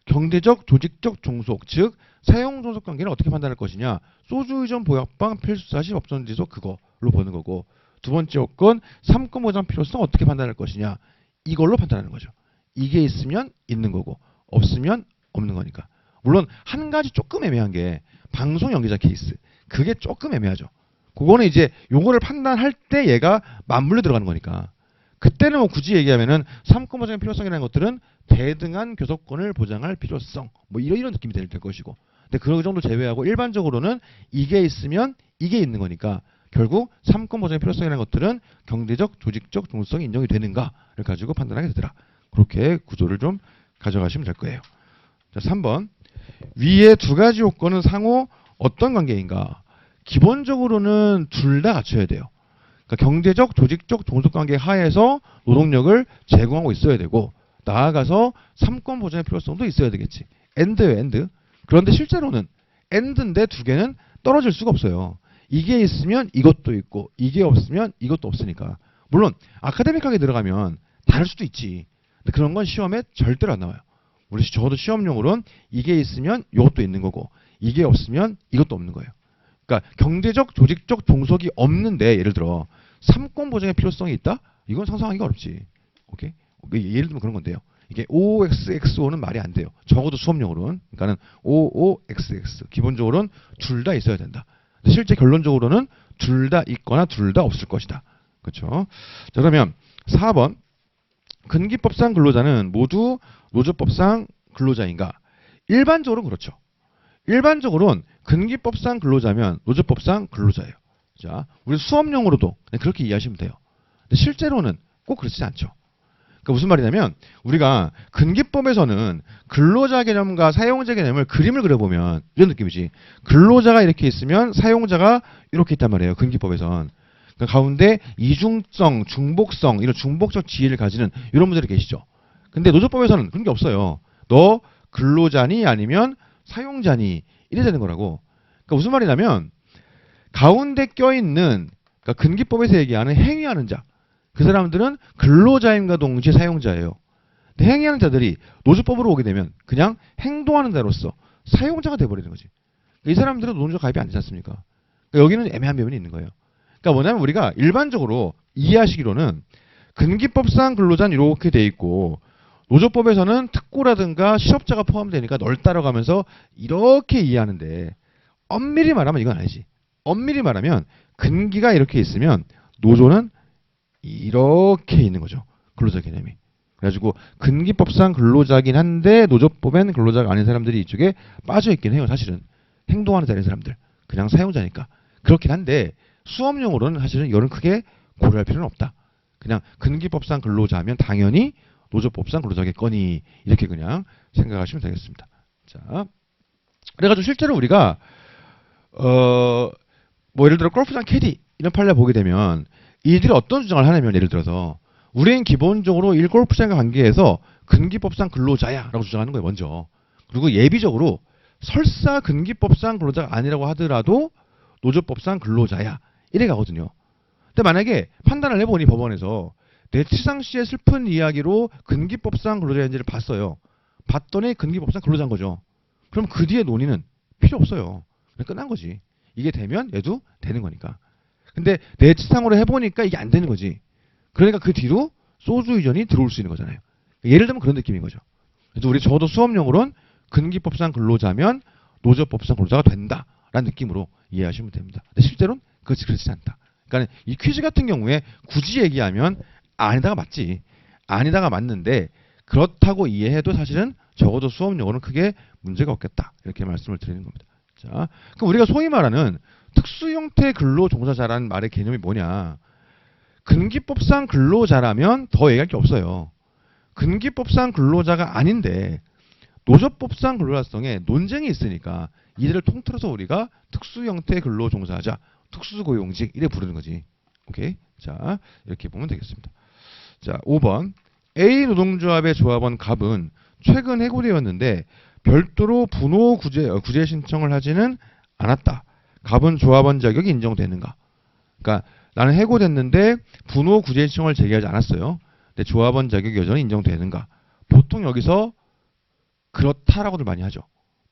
경제적 조직적 종속 즉 사용 종속 관계는 어떻게 판단할 것이냐? 소주 의존 보약방 필수사시 법전지소 그걸로 보는 거고 두 번째 요건 삼권 보장 필요성 어떻게 판단할 것이냐? 이걸로 판단하는 거죠. 이게 있으면 있는 거고 없으면 없는 거니까. 물론 한 가지 조금 애매한 게 방송 연기자 케이스. 그게 조금 애매하죠. 그거는 이제 요거를 판단할 때 얘가 맞물려 들어가는 거니까. 그때는 뭐 굳이 얘기하면은 삼권 보장의 필요성이라는 것들은 대등한 교섭권을 보장할 필요성 뭐 이런 느낌이 될 것이고 근데 그 정도 제외하고 일반적으로는 이게 있으면 이게 있는 거니까 결국 삼권 보장의 필요성이라는 것들은 경제적 조직적 종속성이 인정이 되는가를 가지고 판단하게 되더라. 그렇게 구조를 좀 가져가시면 될 거예요. 자, 3번 위의 두 가지 요건은 상호 어떤 관계인가? 기본적으로는 둘 다 갖춰야 돼요. 그러니까 경제적, 조직적, 종속관계 하에서 노동력을 제공하고 있어야 되고 나아가서 삼권 보장의 필요성도 있어야 되겠지. 엔드예요, 엔드. 그런데 실제로는 엔드인데 두 개는 떨어질 수가 없어요. 이게 있으면 이것도 있고 이게 없으면 이것도 없으니까. 물론 아카데믹하게 들어가면 다를 수도 있지. 근데 그런 건 시험에 절대로 안 나와요. 우리 저도 시험용으로는 이게 있으면 이것도 있는 거고 이게 없으면 이것도 없는 거예요. 그러니까 경제적, 조직적 종속이 없는데 예를 들어 삼권 보장의 필요성이 있다? 이건 상상하기가 어렵지. 오케이? 예를 들면 그런 건데요. 이게 OXXO는 말이 안 돼요. 적어도 수업용으로는. 그러니까는 OOXX. 기본적으로는 둘 다 있어야 된다. 근데 실제 결론적으로는 둘 다 있거나 둘 다 없을 것이다. 그렇죠? 자, 그러면 4번 근기법상 근로자는 모두 노조법상 근로자인가? 일반적으로는 그렇죠. 일반적으로는 근기법상 근로자면 노조법상 근로자예요. 자, 우리 수업용으로도 그렇게 이해하시면 돼요. 근데 실제로는 꼭 그렇지 않죠. 그러니까 무슨 말이냐면 우리가 근기법에서는 근로자 개념과 사용자 개념을 그림을 그려보면 이런 느낌이지. 근로자가 이렇게 있으면 사용자가 이렇게 있단 말이에요. 근기법에선. 그러니까 가운데 이중성, 중복성 이런 중복적 지위를 가지는 이런 분들이 계시죠. 근데 노조법에서는 그런 게 없어요. 너 근로자니 아니면 사용자니 이래 되는 거라고. 그러니까 무슨 말이냐면 가운데 껴있는 그러니까 근기법에서 얘기하는 행위하는 자. 그 사람들은 근로자임과 동시에 사용자예요. 근데 행위하는 자들이 노조법으로 오게 되면 그냥 행동하는 자로서 사용자가 돼버리는 거지. 이 사람들은 노조 가입이 안 되지 않습니까? 그러니까 여기는 애매한 부분이 있는 거예요. 그러니까 뭐냐면 우리가 일반적으로 이해하시기로는 근기법상 근로자는 이렇게 돼 있고 노조법에서는 특고라든가 실업자가 포함되니까 널 따라가면서 이렇게 이해하는데 엄밀히 말하면 이건 아니지. 엄밀히 말하면 근기가 이렇게 있으면 노조는 이렇게 있는 거죠. 근로자 개념이. 그래가지고 근기법상 근로자긴 한데 노조법엔 근로자가 아닌 사람들이 이쪽에 빠져있긴 해요. 사실은. 행동하는 자리인 사람들. 그냥 사용자니까. 그렇긴 한데 수업용으로는 사실은 이거는 크게 고려할 필요는 없다. 그냥 근기법상 근로자면 당연히 노조법상 근로자겠거니 이렇게 그냥 생각하시면 되겠습니다. 자, 그래가지고 실제로 우리가 뭐 예를 들어 골프장 캐디 이런 판례 보게 되면 이들이 어떤 주장을 하냐면 예를 들어서 우리는 기본적으로 골프장과 관계해서 근기법상 근로자야라고 주장하는 거예요. 먼저. 그리고 예비적으로 설사 근기법상 근로자가 아니라고 하더라도 노조법상 근로자야 이래 가거든요. 근데 만약에 판단을 해보니 법원에서 내치상 씨의 슬픈 이야기로 근기법상 근로자인지를 봤어요. 봤더니 근기법상 근로자인 거죠. 그럼 그 뒤에 논의는 필요 없어요. 그냥 끝난 거지. 이게 되면 얘도 되는 거니까. 근데 내치상으로 해보니까 이게 안 되는 거지. 그러니까 그 뒤로 소주 의전이 들어올 수 있는 거잖아요. 예를 들면 그런 느낌인 거죠. 그래서 우리 저도 수업용으로는 근기법상 근로자면 노조법상 근로자가 된다라는 느낌으로 이해하시면 됩니다. 근데 실제로는 그렇지 않다. 그러니까 이 퀴즈 같은 경우에 굳이 얘기하면 아니다가 맞지. 아니다가 맞는데 그렇다고 이해해도 사실은 적어도 수업용어는 크게 문제가 없겠다. 이렇게 말씀을 드리는 겁니다. 자, 그럼 우리가 소위 말하는 특수 형태 근로 종사자라는 말의 개념이 뭐냐? 근기법상 근로자라면 더 얘기할 게 없어요. 근기법상 근로자가 아닌데 노조법상 근로자성에 논쟁이 있으니까 이들을 통틀어서 우리가 특수 형태 근로 종사자, 특수고용직 이래 부르는 거지. 오케이? 자, 이렇게 보면 되겠습니다. 자, 5번. A 노동조합의 조합원 갑은 최근 해고되었는데 별도로 분호 구제 신청을 하지는 않았다. 갑은 조합원 자격이 인정되는가? 그러니까 나는 해고됐는데 분호 구제 신청을 제기하지 않았어요. 근데 조합원 자격이 여전히 인정되는가? 보통 여기서 그렇다라고들 많이 하죠.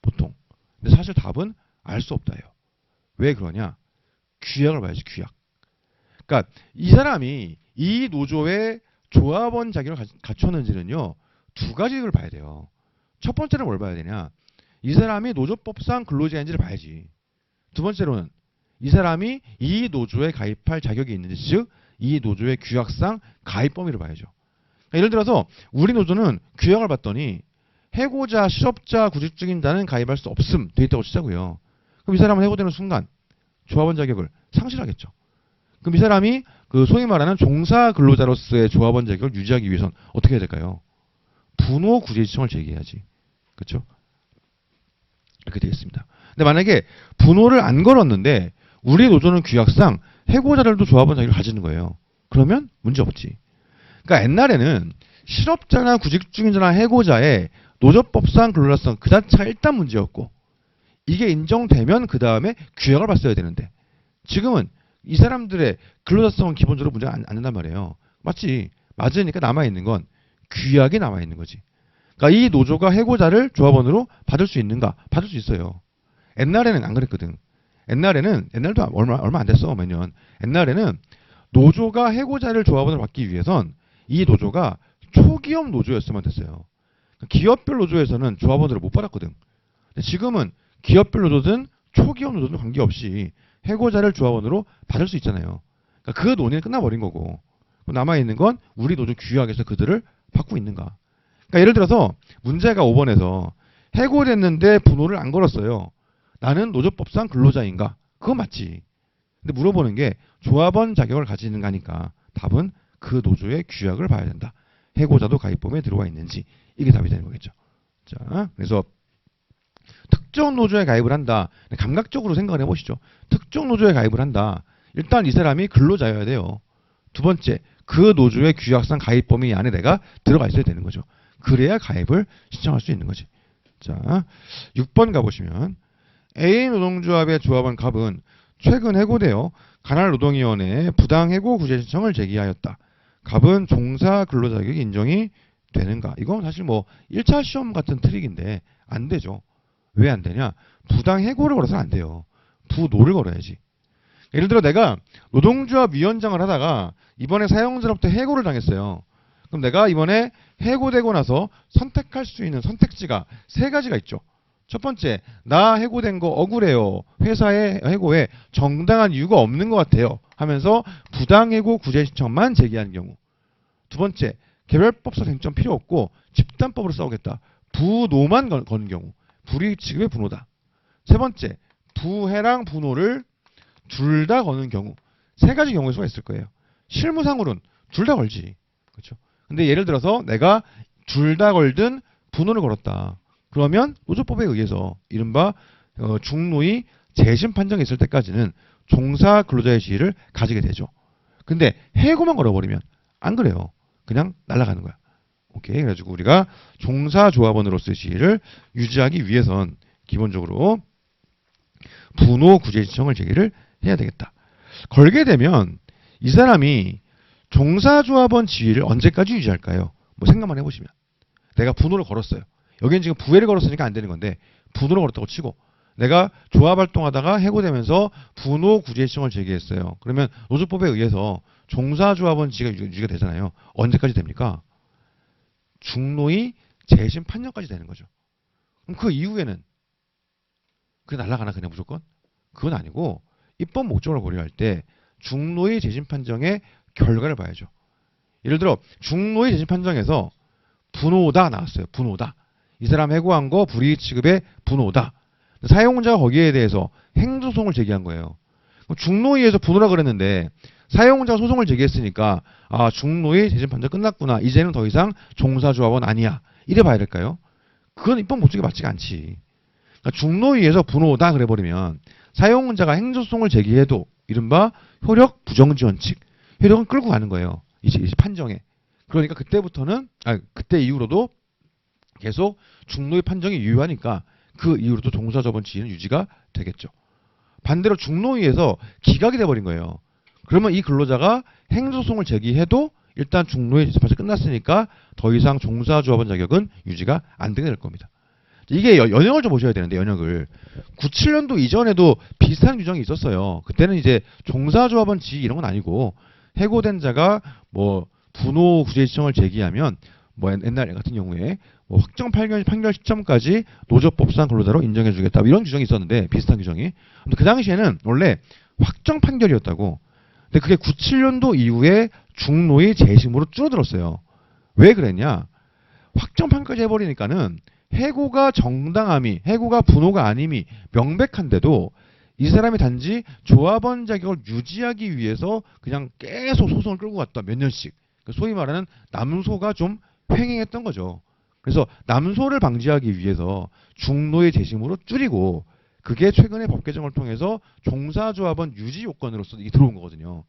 보통. 근데 사실 답은 알 수 없다예요. 왜 그러냐? 규약을 봐야지, 규약. 그러니까 이 사람이 이 노조의 조합원 자격을 갖췄는지는요. 두 가지를 봐야 돼요. 첫 번째는 뭘 봐야 되냐? 이 사람이 노조법상 근로자인지를 봐야지. 두 번째로는 이 사람이 이 노조에 가입할 자격이 있는지, 즉 이 노조의 규약상 가입 범위를 봐야죠. 그러니까 예를 들어서 우리 노조는 규약을 봤더니 해고자, 실업자, 구직 중인 자는 가입할 수 없음 돼 있다고 치자고요. 그럼 이 사람은 해고되는 순간 조합원 자격을 상실하겠죠. 그럼 이 사람이 그 소위 말하는 종사 근로자로서의 조합원 자격을 유지하기 위해서는 어떻게 해야 될까요? 분호 구제 신청을 제기해야지. 그렇죠? 이렇게 되겠습니다. 근데 만약에 분호를 안 걸었는데 우리 노조는 규약상 해고자들도 조합원 자격을 가지는 거예요. 그러면 문제 없지. 그러니까 옛날에는 실업자나 구직 중인자나 해고자의 노조법상 근로자성 그 자체가 일단 문제였고 이게 인정되면 그 다음에 규약을 봤어야 되는데 지금은 이 사람들의 근로자성은 기본적으로 문제가 안 된단 말이에요. 맞지? 맞으니까 남아있는 건 규약이 남아있는 거지. 그러니까 이 노조가 해고자를 조합원으로 받을 수 있는가? 받을 수 있어요. 옛날에는 안 그랬거든. 옛날도 얼마 안 됐어. 몇 년. 옛날에는 노조가 해고자를 조합원으로 받기 위해선 이 노조가 초기업 노조였으면 됐어요. 기업별 노조에서는 조합원으로 못 받았거든. 근데 지금은 기업별 노조든 초기업 노조든 관계없이 해고자를 조합원으로 받을 수 있잖아요. 그러니까 그 논의는 끝나버린 거고 남아있는 건 우리 노조 규약에서 그들을 받고 있는가. 그러니까 예를 들어서 문제가 5번에서 해고됐는데 분호를 안 걸었어요. 나는 노조법상 근로자인가? 그거 맞지. 근데 물어보는 게 조합원 자격을 가지는가 하니까 답은 그 노조의 규약을 봐야 된다. 해고자도 가입범위에 들어와 있는지. 이게 답이 되는 거겠죠. 자, 그래서 특정 노조에 가입을 한다. 감각적으로 생각을 해보시죠. 특정 노조에 가입을 한다. 일단 이 사람이 근로자여야 돼요. 두 번째, 그 노조의 규약상 가입 범위 안에 내가 들어가 있어야 되는 거죠. 그래야 가입을 신청할 수 있는 거지. 자, 6번 가보시면 A 노동조합의 조합원 갑은 최근 해고되어 관할노동위원회에 부당해고 구제 신청을 제기하였다. 갑은 종사 근로자격이 인정이 되는가? 이건 사실 뭐 1차 시험 같은 트릭인데 안 되죠. 왜 안 되냐? 부당해고를 걸어서는 안 돼요. 부노를 걸어야지. 예를 들어 내가 노동조합 위원장을 하다가 이번에 사용자로부터 해고를 당했어요. 그럼 내가 이번에 해고되고 나서 선택할 수 있는 선택지가 세 가지가 있죠. 첫 번째, 나 해고된 거 억울해요. 회사의 해고에 정당한 이유가 없는 것 같아요. 하면서 부당해고 구제 신청만 제기하는 경우. 두 번째, 개별법상 쟁점 필요 없고 집단법으로 싸우겠다. 부노만 거는 경우. 불이익 지급의 분호다. 세 번째, 부해랑 분호를 둘 다 거는 경우. 세 가지 경우의 수가 있을 거예요. 실무상으로는 둘 다 걸지. 그렇죠? 근데 예를 들어서 내가 둘 다 걸든 분호를 걸었다. 그러면 노조법에 의해서 이른바 중노위 재심 판정이 있을 때까지는 종사 근로자의 지위를 가지게 되죠. 근데 해고만 걸어버리면 안 그래요. 그냥 날아가는 거야. 오케이. 그래가지고 우리가 종사조합원으로서의 지위를 유지하기 위해선 기본적으로 분호 구제 신청을 제기를 해야 되겠다. 걸게 되면 이 사람이 종사조합원 지위를 언제까지 유지할까요? 뭐 생각만 해보시면. 내가 분호를 걸었어요. 여기는 지금 부해를 걸었으니까 안 되는 건데 분호를 걸었다고 치고 내가 조합 활동하다가 해고되면서 분호 구제 신청을 제기했어요. 그러면 노조법에 의해서 종사조합원 지위가 유지가 되잖아요. 언제까지 됩니까? 중노위 재심 판정까지 되는 거죠. 그럼 그 이후에는 그게 날아가나 그냥 무조건? 그건 아니고 입법 목적을 고려할 때 중노위 재심 판정의 결과를 봐야죠. 예를 들어 중노위 재심 판정에서 분호다 나왔어요. 분호다. 이 사람 해고한 거 불이익 취급의 분호다. 사용자가 거기에 대해서 행소송을 제기한 거예요. 중노위에서 분호라 그랬는데 사용자가 소송을 제기했으니까 아 중노위 재심 판정 끝났구나. 이제는 더 이상 종사조합원 아니야. 이래 봐야 될까요? 그건 입법 목적에 맞지가 않지. 그러니까 중노위에서 분호다 그래버리면 사용자가 행소송을 제기해도 이른바 효력 부정지원칙. 효력은 끌고 가는 거예요. 이제 판정에. 그러니까 그때부터는 그때 이후로도 계속 중노위 판정이 유효하니까 그 이후로도 종사조합원 지위는 유지가 되겠죠. 반대로 중노위에서 기각이 돼버린 거예요. 그러면 이 근로자가 행소송을 제기해도 일단 중노위 재판이 끝났으니까 더 이상 종사조합원 자격은 유지가 안 되게 될 겁니다. 이게 연역을 좀 보셔야 되는데 연역을 97년도 이전에도 비슷한 규정이 있었어요. 그때는 이제 종사조합원 지위 이런 건 아니고 해고된 자가 뭐 분호 구제 신청을 제기하면 뭐 옛날 같은 경우에 뭐 확정 판결 시점까지 노조법상 근로자로 인정해주겠다 이런 규정이 있었는데 비슷한 규정이. 근데 그 당시에는 원래 확정 판결이었다고. 근데 그게 97년도 이후에 중노위 재심으로 줄어들었어요. 왜 그랬냐? 확정 판결까지 해버리니까는 해고가 정당함이, 해고가 분호가 아님이 명백한데도 이 사람이 단지 조합원 자격을 유지하기 위해서 그냥 계속 소송을 끌고 갔다 몇 년씩. 소위 말하는 남소가 좀 횡행했던 거죠. 그래서 남소를 방지하기 위해서 중노의 재심으로 줄이고 그게 최근에 법 개정을 통해서 종사조합원 유지 요건으로서 이게 들어온 거거든요.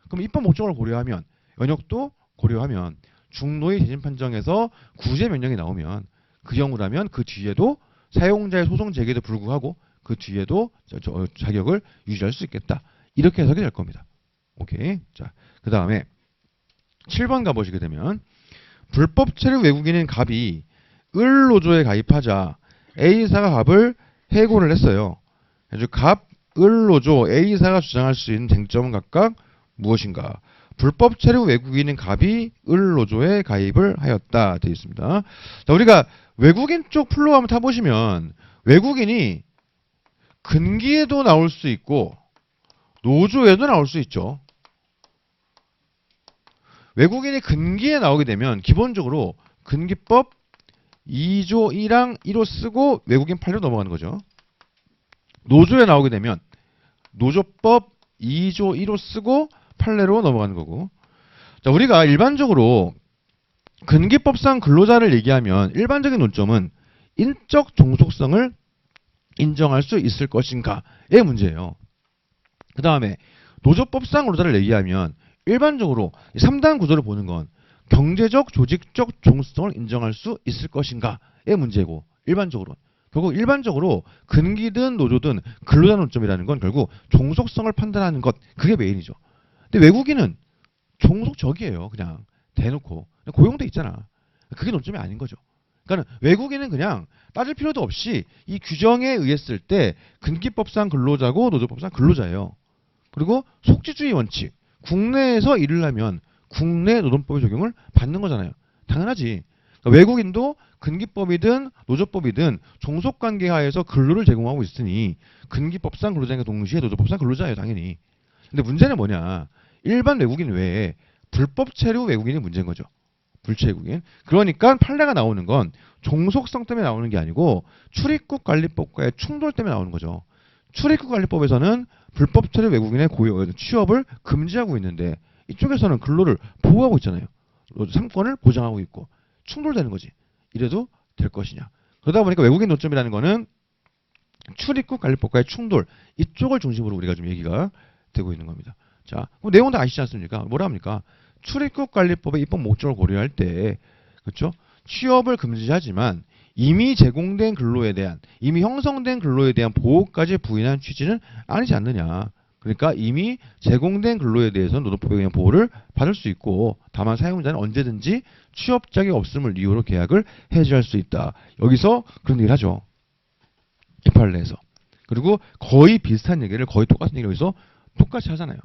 그럼 입법 목적을 고려하면 연역도 고려하면 중노의 재심 판정에서 구제 명령이 나오면 그 경우라면 그 뒤에도 사용자의 소송 제기에도 불구하고 그 뒤에도 자격을 유지할 수 있겠다. 이렇게 해석이 될 겁니다. 오케이. 자, 그 다음에 7번 가보시게 되면 불법 체류 외국인인 갑이 을노조에 가입하자 A사가 갑을 해고를 했어요. 그래서 갑, 을노조, A사가 주장할 수 있는 쟁점은 각각 무엇인가? 불법 체류 외국인인 갑이 을노조에 가입을 하였다 되어 있습니다. 자, 우리가 외국인 쪽 플로우 한번 타보시면 외국인이 근기에도 나올 수 있고 노조에도 나올 수 있죠. 외국인이 근기에 나오게 되면 기본적으로 근기법 2조 1항 1호 쓰고 외국인 판례로 넘어가는 거죠. 노조에 나오게 되면 노조법 2조 1호 쓰고 판례로 넘어가는 거고. 자, 우리가 일반적으로 근기법상 근로자를 얘기하면 일반적인 논점은 인적 종속성을 인정할 수 있을 것인가의 문제예요. 그 다음에 노조법상 근로자를 얘기하면 일반적으로 3단 구조를 보는 건 경제적, 조직적 종속성을 인정할 수 있을 것인가의 문제고, 일반적으로. 결국 일반적으로 근기든 노조든 근로자 논점이라는 건 결국 종속성을 판단하는 것, 그게 메인이죠. 근데 외국인은 종속적이에요. 그냥 대놓고. 고용돼 있잖아. 그게 논점이 아닌 거죠. 그러니까 외국인은 그냥 따질 필요도 없이 이 규정에 의했을 때 근기법상 근로자고 노조법상 근로자예요. 그리고 속지주의 원칙, 국내에서 일을 하면 국내 노동법의 적용을 받는 거잖아요. 당연하지. 그러니까 외국인도 근기법이든 노조법이든 종속관계 하에서 근로를 제공하고 있으니 근기법상 근로자인 동시에 노조법상 근로자예요. 당연히. 근데 문제는 뭐냐. 일반 외국인 외에 불법 체류 외국인이 문제인 거죠. 불체외국인. 그러니까 판례가 나오는 건 종속성 때문에 나오는 게 아니고 출입국 관리법과의 충돌 때문에 나오는 거죠. 출입국 관리법에서는 불법 체류 외국인의 취업을 금지하고 있는데 이쪽에서는 근로를 보호하고 있잖아요. 상권을 보장하고 있고 충돌되는 거지. 이래도 될 것이냐. 그러다 보니까 외국인 논점이라는 거는 출입국 관리법과의 충돌, 이쪽을 중심으로 우리가 좀 얘기가 되고 있는 겁니다. 자, 그럼 내용 다 아시지 않습니까? 뭐라 합니까? 출입국관리법의 입법 목적을 고려할 때, 그렇죠? 취업을 금지하지만 이미 제공된 근로에 대한, 이미 형성된 근로에 대한 보호까지 부인한 취지는 아니지 않느냐. 그러니까 이미 제공된 근로에 대해서는 노동법에 의한 보호를 받을 수 있고, 다만 사용자는 언제든지 취업 자격 없음을 이유로 계약을 해지할 수 있다. 여기서 그런 얘기를 하죠. 이 판례에서. 그리고 거의 비슷한 얘기를, 거의 똑같은 얘기를 여기서 똑같이 하잖아요.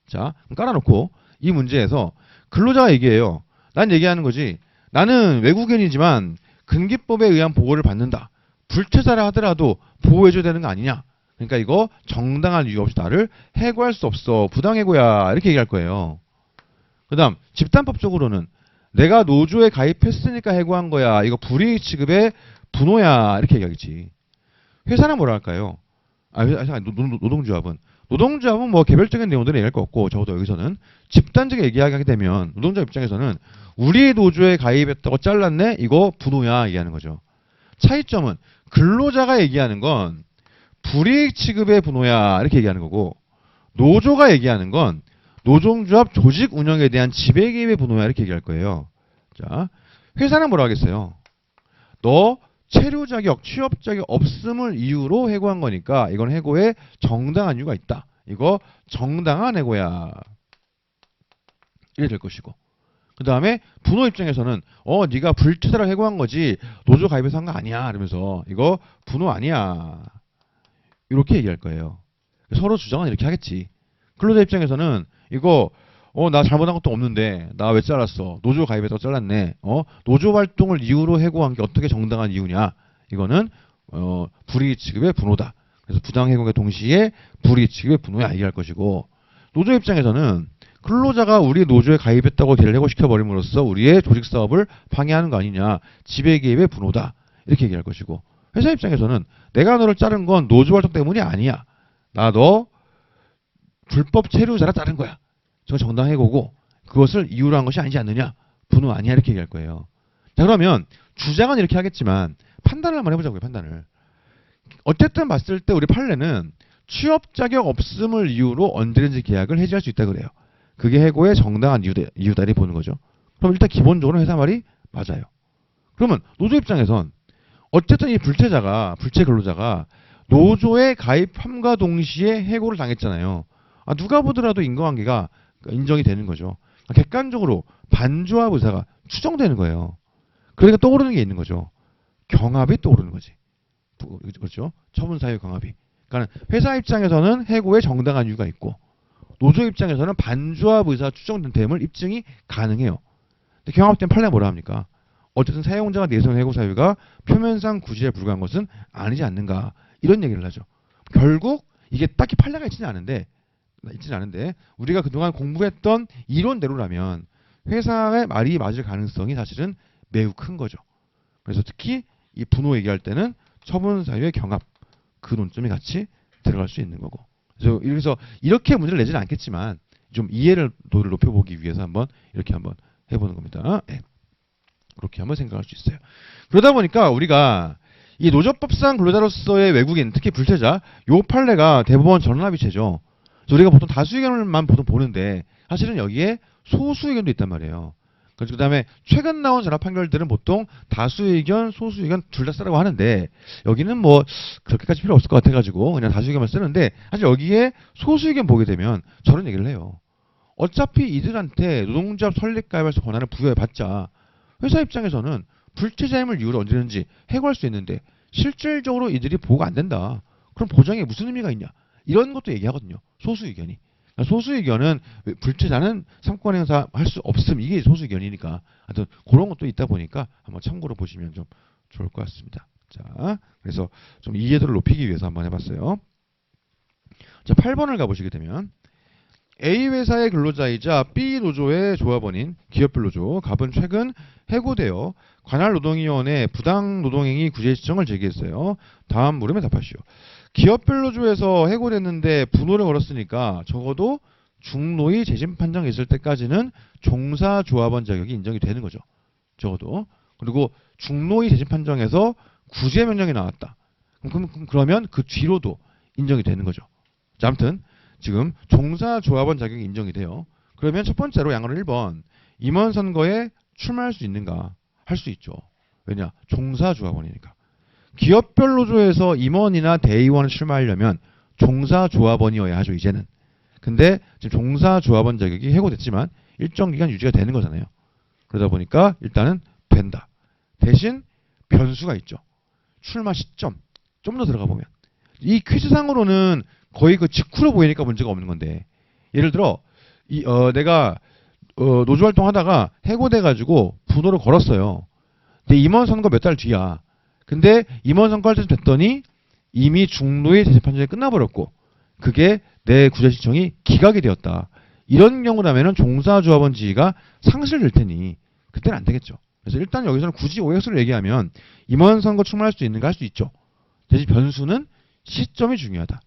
자, 깔아놓고 이 문제에서 근로자가 얘기해요. 난 얘기하는 거지. 나는 외국인이지만 근기법에 의한 보호를 받는다. 불체자라 하더라도 보호해줘야 되는 거 아니냐. 그러니까 이거 정당한 이유 없이 나를 해고할 수 없어. 부당해고야. 이렇게 얘기할 거예요. 그 다음 집단법적으로는 내가 노조에 가입했으니까 해고한 거야. 이거 불이익 취급의 분호야. 이렇게 얘기하겠지. 회사는 뭐라 할까요? 노동조합은 뭐 개별적인 내용들은 얘기할 거 없고, 적어도 여기서는 집단적인 얘기하게 되면 노동자 입장에서는 우리 노조에 가입했다고 잘랐네? 이거 분호야 얘기하는 거죠. 차이점은 근로자가 얘기하는 건 불이익 취급의 분호야 이렇게 얘기하는 거고, 노조가 얘기하는 건 노동조합 조직 운영에 대한 지배개입의 분호야 이렇게 얘기할 거예요. 자, 회사는 뭐라 하겠어요? 너 체류 자격, 취업 자격 없음을 이유로 해고한 거니까 이건 해고에 정당한 이유가 있다. 이거 정당한 해고야. 이래 될 것이고. 그 다음에 분호 입장에서는 네가 불체자로 해고한 거지 노조 가입해서 한 거 아니야. 이러면서 이거 분호 아니야. 이렇게 얘기할 거예요. 서로 주장은 이렇게 하겠지. 근로자 입장에서는 이거 나 잘못한 것도 없는데 나 왜 잘랐어? 노조 가입해서 잘랐네. 노조 활동을 이유로 해고한 게 어떻게 정당한 이유냐? 이거는 불이익 취급의 분호다. 그래서 부당 해고의 동시에 불이익 취급의 분호야 얘기할 것이고, 노조 입장에서는 근로자가 우리 노조에 가입했다고 걔를 해고시켜 버림으로써 우리의 조직 사업을 방해하는 거 아니냐? 지배 개입의 분호다. 이렇게 얘기할 것이고, 회사 입장에서는 내가 너를 자른 건 노조 활동 때문이 아니야. 나 너 불법 체류자라 자른 거야. 저 정당 해고고 그것을 이유로 한 것이 아니지 않느냐? 분호 아니야 이렇게 얘기할 거예요. 자, 그러면 주장은 이렇게 하겠지만 판단을 한번 해보자고요. 판단을. 어쨌든 봤을 때 우리 판례는 취업 자격 없음을 이유로 언제든지 계약을 해지할 수 있다 그래요. 그게 해고의 정당한 이유다 이렇게 보는 거죠. 그럼 일단 기본적으로 회사 말이 맞아요. 그러면 노조 입장에선 어쨌든 이 불체 근로자가 노조에 가입함과 동시에 해고를 당했잖아요. 누가 보더라도 인과관계가 인정이 되는 거죠. 객관적으로 반조합 의사가 추정되는 거예요. 그러니까 떠오르는 게 있는 거죠. 경합이 떠오르는 거지. 그렇죠? 처분 사유 경합이. 그러니까 회사 입장에서는 해고에 정당한 이유가 있고, 노조 입장에서는 반조합 의사 추정됨을 입증이 가능해요. 근데 경합된 판례가 뭐라 합니까? 어쨌든 사용자가 내세운 해고 사유가 표면상 구실에 불과한 것은 아니지 않는가, 이런 얘기를 하죠. 결국 이게 딱히 판례가 있지는 않은데 우리가 그동안 공부했던 이론대로라면 회사의 말이 맞을 가능성이 사실은 매우 큰 거죠. 그래서 특히 이 분호 얘기할 때는 처분 사유의 경합 그 논점이 같이 들어갈 수 있는 거고. 그래서 이렇게 문제를 내지는 않겠지만 좀 이해를 도를 높여보기 위해서 한번 이렇게 한번 해보는 겁니다. 네. 그렇게 한번 생각할 수 있어요. 그러다 보니까 우리가 이 노조법상 근로자로서의 외국인, 특히 불체자, 요 판례가 대법원 전원합의체죠. 우리가 보통 다수 의견을만 보통 보는데 사실은 여기에 소수 의견도 있단 말이에요. 그 다음에 최근 나온 전합 판결들은 보통 다수 의견, 소수 의견 둘 다 쓰라고 하는데 여기는 뭐 그렇게까지 필요 없을 것 같아가지고 그냥 다수 의견만 쓰는데 사실 여기에 소수 의견 보게 되면 저런 얘기를 해요. 어차피 이들한테 노동조합 설립 가입할 수 권한을 부여해봤자 회사 입장에서는 불체자임을 이유로 언제든지 해고할 수 있는데 실질적으로 이들이 보호가 안 된다. 그럼 보장에 무슨 의미가 있냐? 이런 것도 얘기하거든요. 소수 의견이. 소수 의견은 불체자는 삼권 행사할 수 없음. 이게 소수 의견이니까. 하여튼 그런 것도 있다 보니까 한번 참고로 보시면 좀 좋을 것 같습니다. 자, 그래서 좀 이해도를 높이기 위해서 한번 해봤어요. 자, 8번을 가보시게 되면 A 회사의 근로자이자 B 노조의 조합원인 기업별 노조 갑은 최근 해고되어 관할 노동위원회 부당 노동행위 구제 신청을 제기했어요. 다음 물음에 답하시오. 기업별 노조에서 해고됐는데 분호를 걸었으니까 적어도 중노위 재심 판정이 있을 때까지는 종사 조합원 자격이 인정이 되는 거죠. 적어도. 그리고 중노위 재심 판정에서 구제 명령이 나왔다. 그러면 그 뒤로도 인정이 되는 거죠. 자, 아무튼 지금 종사조합원 자격이 인정이 돼요. 그러면 첫 번째로 양으로 1번 임원 선거에 출마할 수 있는가? 할 수 있죠. 왜냐? 종사조합원이니까. 기업별 노조에서 임원이나 대의원을 출마하려면 종사조합원이어야 하죠. 이제는. 근데 지금 종사조합원 자격이 해고됐지만 일정 기간 유지가 되는 거잖아요. 그러다 보니까 일단은 된다. 대신 변수가 있죠. 출마 시점. 좀 더 들어가 보면. 이 퀴즈상으로는 거의 그 직후로 보이니까 문제가 없는 건데 예를 들어 내가 노조 활동하다가 해고돼가지고 분호를 걸었어요. 근데 임원 선거 몇 달 뒤야. 근데 임원 선거 할 때 됐더니 이미 중노의 재심 판정이 끝나버렸고 그게 내 구제 신청이 기각이 되었다. 이런 경우라면은 종사조합원 지위가 상실될 테니 그때는 안 되겠죠. 그래서 일단 여기서는 굳이 OX를 얘기하면 임원 선거 출마할 수 있는가 할 수 있죠. 대신 변수는 시점이 중요하다.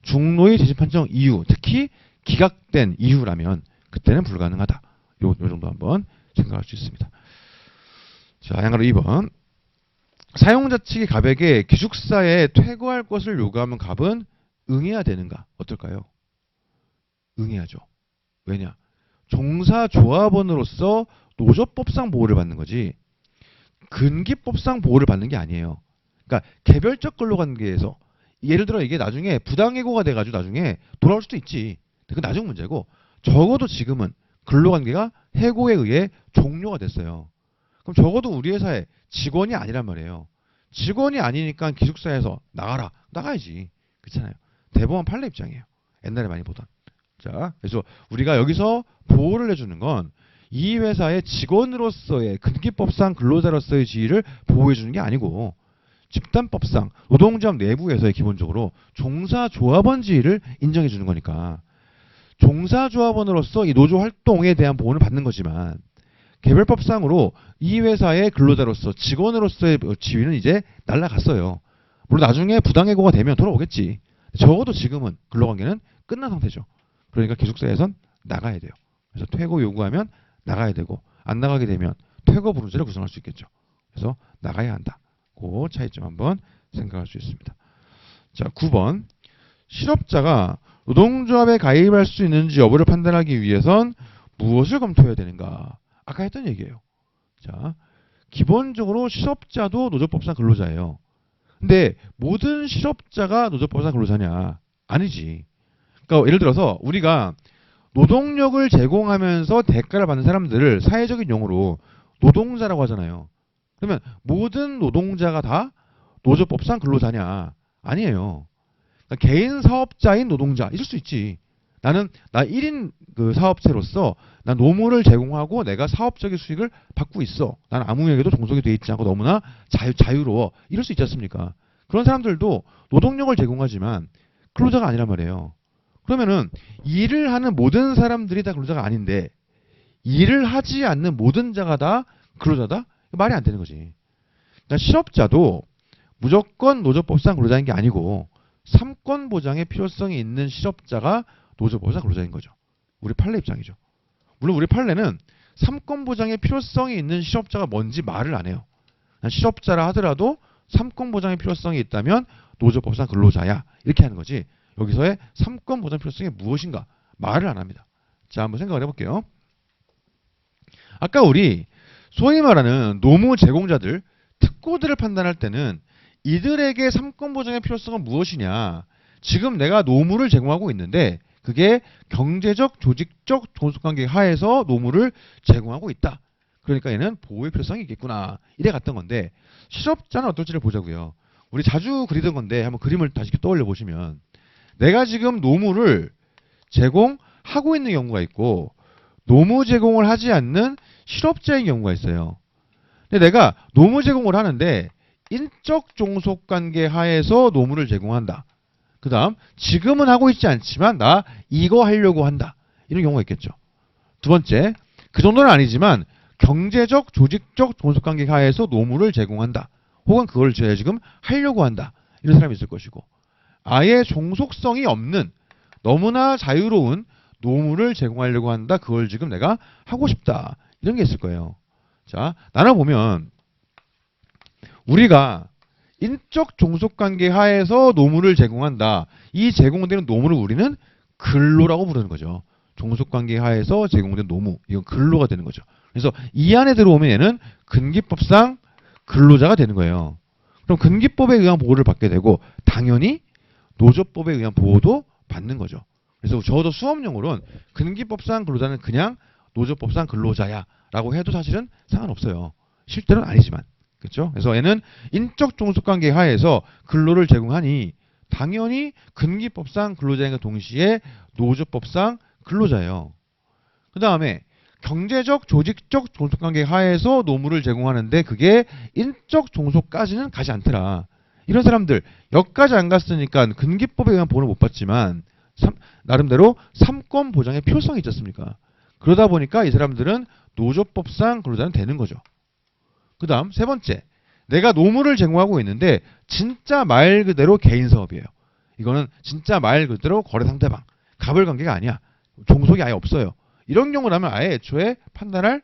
중노의 재심 판정 이후, 특히 기각된 이후라면 그때는 불가능하다. 요 정도 한번 생각할 수 있습니다. 자, 양가로 2번. 사용자 측이 갑에게 기숙사에 퇴거할 것을 요구하면 갑은 응해야 되는가? 어떨까요? 응해야죠. 왜냐? 종사조합원으로서 노조법상 보호를 받는 거지 근기법상 보호를 받는 게 아니에요. 그러니까 개별적 근로관계에서 예를 들어 이게 나중에 부당해고가 돼가지고 나중에 돌아올 수도 있지. 그건 나중 문제고 적어도 지금은 근로관계가 해고에 의해 종료가 됐어요. 그럼 적어도 우리 회사에 직원이 아니란 말이에요. 직원이 아니니까 기숙사에서 나가라. 나가야지. 그렇잖아요. 대법원 판례 입장이에요. 옛날에 많이 보던. 자, 그래서 우리가 여기서 보호를 해주는 건 이 회사의 직원으로서의 근기법상 근로자로서의 지위를 보호해주는 게 아니고 집단법상 노동조합 내부에서의 기본적으로 종사조합원 지위를 인정해 주는 거니까 종사조합원으로서 이 노조 활동에 대한 보호를 받는 거지만 개별법상으로 이 회사의 근로자로서 직원으로서의 지위는 이제 날라갔어요. 물론 나중에 부당해고가 되면 돌아오겠지. 적어도 지금은 근로관계는 끝난 상태죠. 그러니까 기숙사에선 나가야 돼요. 그래서 퇴고 요구하면 나가야 되고 안 나가게 되면 퇴거 불응제를 구성할 수 있겠죠. 그래서 나가야 한다. 그 차이점 한번 생각할 수 있습니다. 자, 9번. 실업자가 노동조합에 가입할 수 있는지 여부를 판단하기 위해선 무엇을 검토해야 되는가? 아까 했던 얘기예요. 자, 기본적으로 실업자도 노조법상 근로자예요. 근데 모든 실업자가 노조법상 근로자냐? 아니지. 그러니까 예를 들어서 우리가 노동력을 제공하면서 대가를 받는 사람들을 사회적인 용어로 노동자라고 하잖아요. 그러면 모든 노동자가 다 노조법상 근로자냐? 아니에요. 그러니까 개인 사업자인 노동자 있을 수 있지. 나 1인 그 사업체로서 난 노무를 제공하고 내가 사업적인 수익을 받고 있어. 난 아무에게도 종속이 돼 있지 않고 너무나 자유로워. 이럴 수 있지 않습니까? 그런 사람들도 노동력을 제공하지만 근로자가 아니란 말이에요. 그러면은 일을 하는 모든 사람들이 다 근로자가 아닌데 일을 하지 않는 모든 자가 다 근로자다? 말이 안 되는 거지. 그러니까 실업자도 무조건 노조법상 근로자인 게 아니고 3권 보장의 필요성이 있는 실업자가 노조법상 근로자인 거죠. 우리 판례 입장이죠. 물론 우리 판례는 3권 보장의 필요성이 있는 실업자가 뭔지 말을 안 해요. 실업자라 하더라도 3권 보장의 필요성이 있다면 노조법상 근로자야. 이렇게 하는 거지. 여기서의 3권 보장 필요성이 무엇인가 말을 안 합니다. 자, 한번 생각을 해볼게요. 아까 우리 소위 말하는 노무 제공자들, 특고들을 판단할 때는 이들에게 3권 보장의 필요성은 무엇이냐. 지금 내가 노무를 제공하고 있는데 그게 경제적, 조직적 종속관계 하에서 노무를 제공하고 있다. 그러니까 얘는 보호의 필요성이 있겠구나. 이래 갔던 건데 실업자는 어떨지를 보자고요. 우리 자주 그리던 건데 한번 그림을 다시 떠올려 보시면 내가 지금 노무를 제공하고 있는 경우가 있고 노무 제공을 하지 않는 실업자인 경우가 있어요. 근데 내가 노무 제공을 하는데 인적 종속관계 하에서 노무를 제공한다. 그 다음 지금은 하고 있지 않지만 나 이거 하려고 한다. 이런 경우가 있겠죠. 두 번째, 그 정도는 아니지만 경제적, 조직적 종속관계 하에서 노무를 제공한다. 혹은 그걸 제가 지금 하려고 한다. 이런 사람이 있을 것이고 아예 종속성이 없는 너무나 자유로운 노무를 제공하려고 한다. 그걸 지금 내가 하고 싶다. 이런 게 있을 거예요. 자, 나눠보면 우리가 인적 종속관계 하에서 노무를 제공한다. 이 제공되는 노무를 우리는 근로라고 부르는 거죠. 종속관계 하에서 제공된 노무. 이건 근로가 되는 거죠. 그래서 이 안에 들어오면 얘는 근기법상 근로자가 되는 거예요. 그럼 근기법에 의한 보호를 받게 되고 당연히 노조법에 의한 보호도 받는 거죠. 그래서 적어도 수업용으로는 근기법상 근로자는 그냥 노조법상 근로자야 라고 해도 사실은 상관없어요. 실제로는 아니지만. 그렇죠? 그래서 얘는 인적 종속관계 하에서 근로를 제공하니 당연히 근기법상 근로자인과 동시에 노조법상 근로자예요. 그 다음에 경제적, 조직적 종속관계 하에서 노무를 제공하는데 그게 인적 종속까지는 가지 않더라. 이런 사람들 여기까지 안 갔으니까 근기법에 의한 보호를 못 받지만 나름대로 3권 보장의 필요성이 있지 않습니까? 그러다 보니까 이 사람들은 노조법상 근로자는 되는 거죠. 그 다음 세 번째, 내가 노무를 제공하고 있는데 진짜 말 그대로 개인 사업이에요. 이거는 진짜 말 그대로 거래 상대방, 갑을 관계가 아니야. 종속이 아예 없어요. 이런 경우라면 아예 애초에 판단할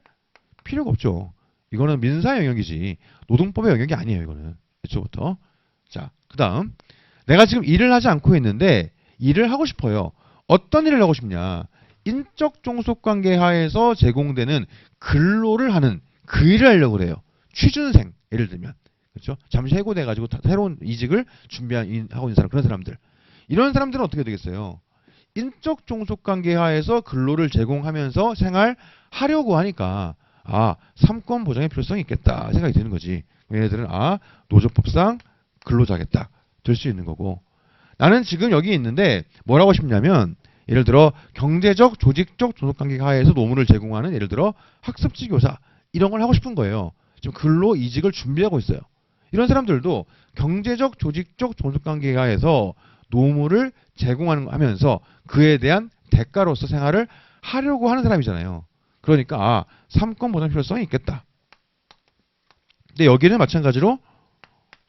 필요가 없죠. 이거는 민사 영역이지 노동법의 영역이 아니에요. 이거는 애초부터. 자, 그 다음 내가 지금 일을 하지 않고 있는데 일을 하고 싶어요. 어떤 일을 하고 싶냐. 인적 종속관계 하에서 제공되는 근로를 하는 그 일을 하려고 그래요. 취준생 예를 들면 그렇죠. 잠시 해고돼 가지고 새로운 이직을 준비하고 있는 사람 그런 사람들 이런 사람들은 어떻게 되겠어요? 인적 종속관계 하에서 근로를 제공하면서 생활하려고 하니까 아 3권 보장의 필요성이 있겠다 생각이 드는 거지. 얘네들은 아 노조법상 근로자겠다 될 수 있는 거고 나는 지금 여기 있는데 뭘 하고 싶냐면 예를 들어 경제적 조직적 종속관계 하에서 노무를 제공하는 예를 들어 학습지 교사 이런 걸 하고 싶은 거예요. 지금 근로 이직을 준비하고 있어요. 이런 사람들도 경제적 조직적 종속관계 하에서 노무를 제공하면서 그에 대한 대가로서 생활을 하려고 하는 사람이잖아요. 그러니까 아 3권 보장 필요성이 있겠다. 근데 여기는 마찬가지로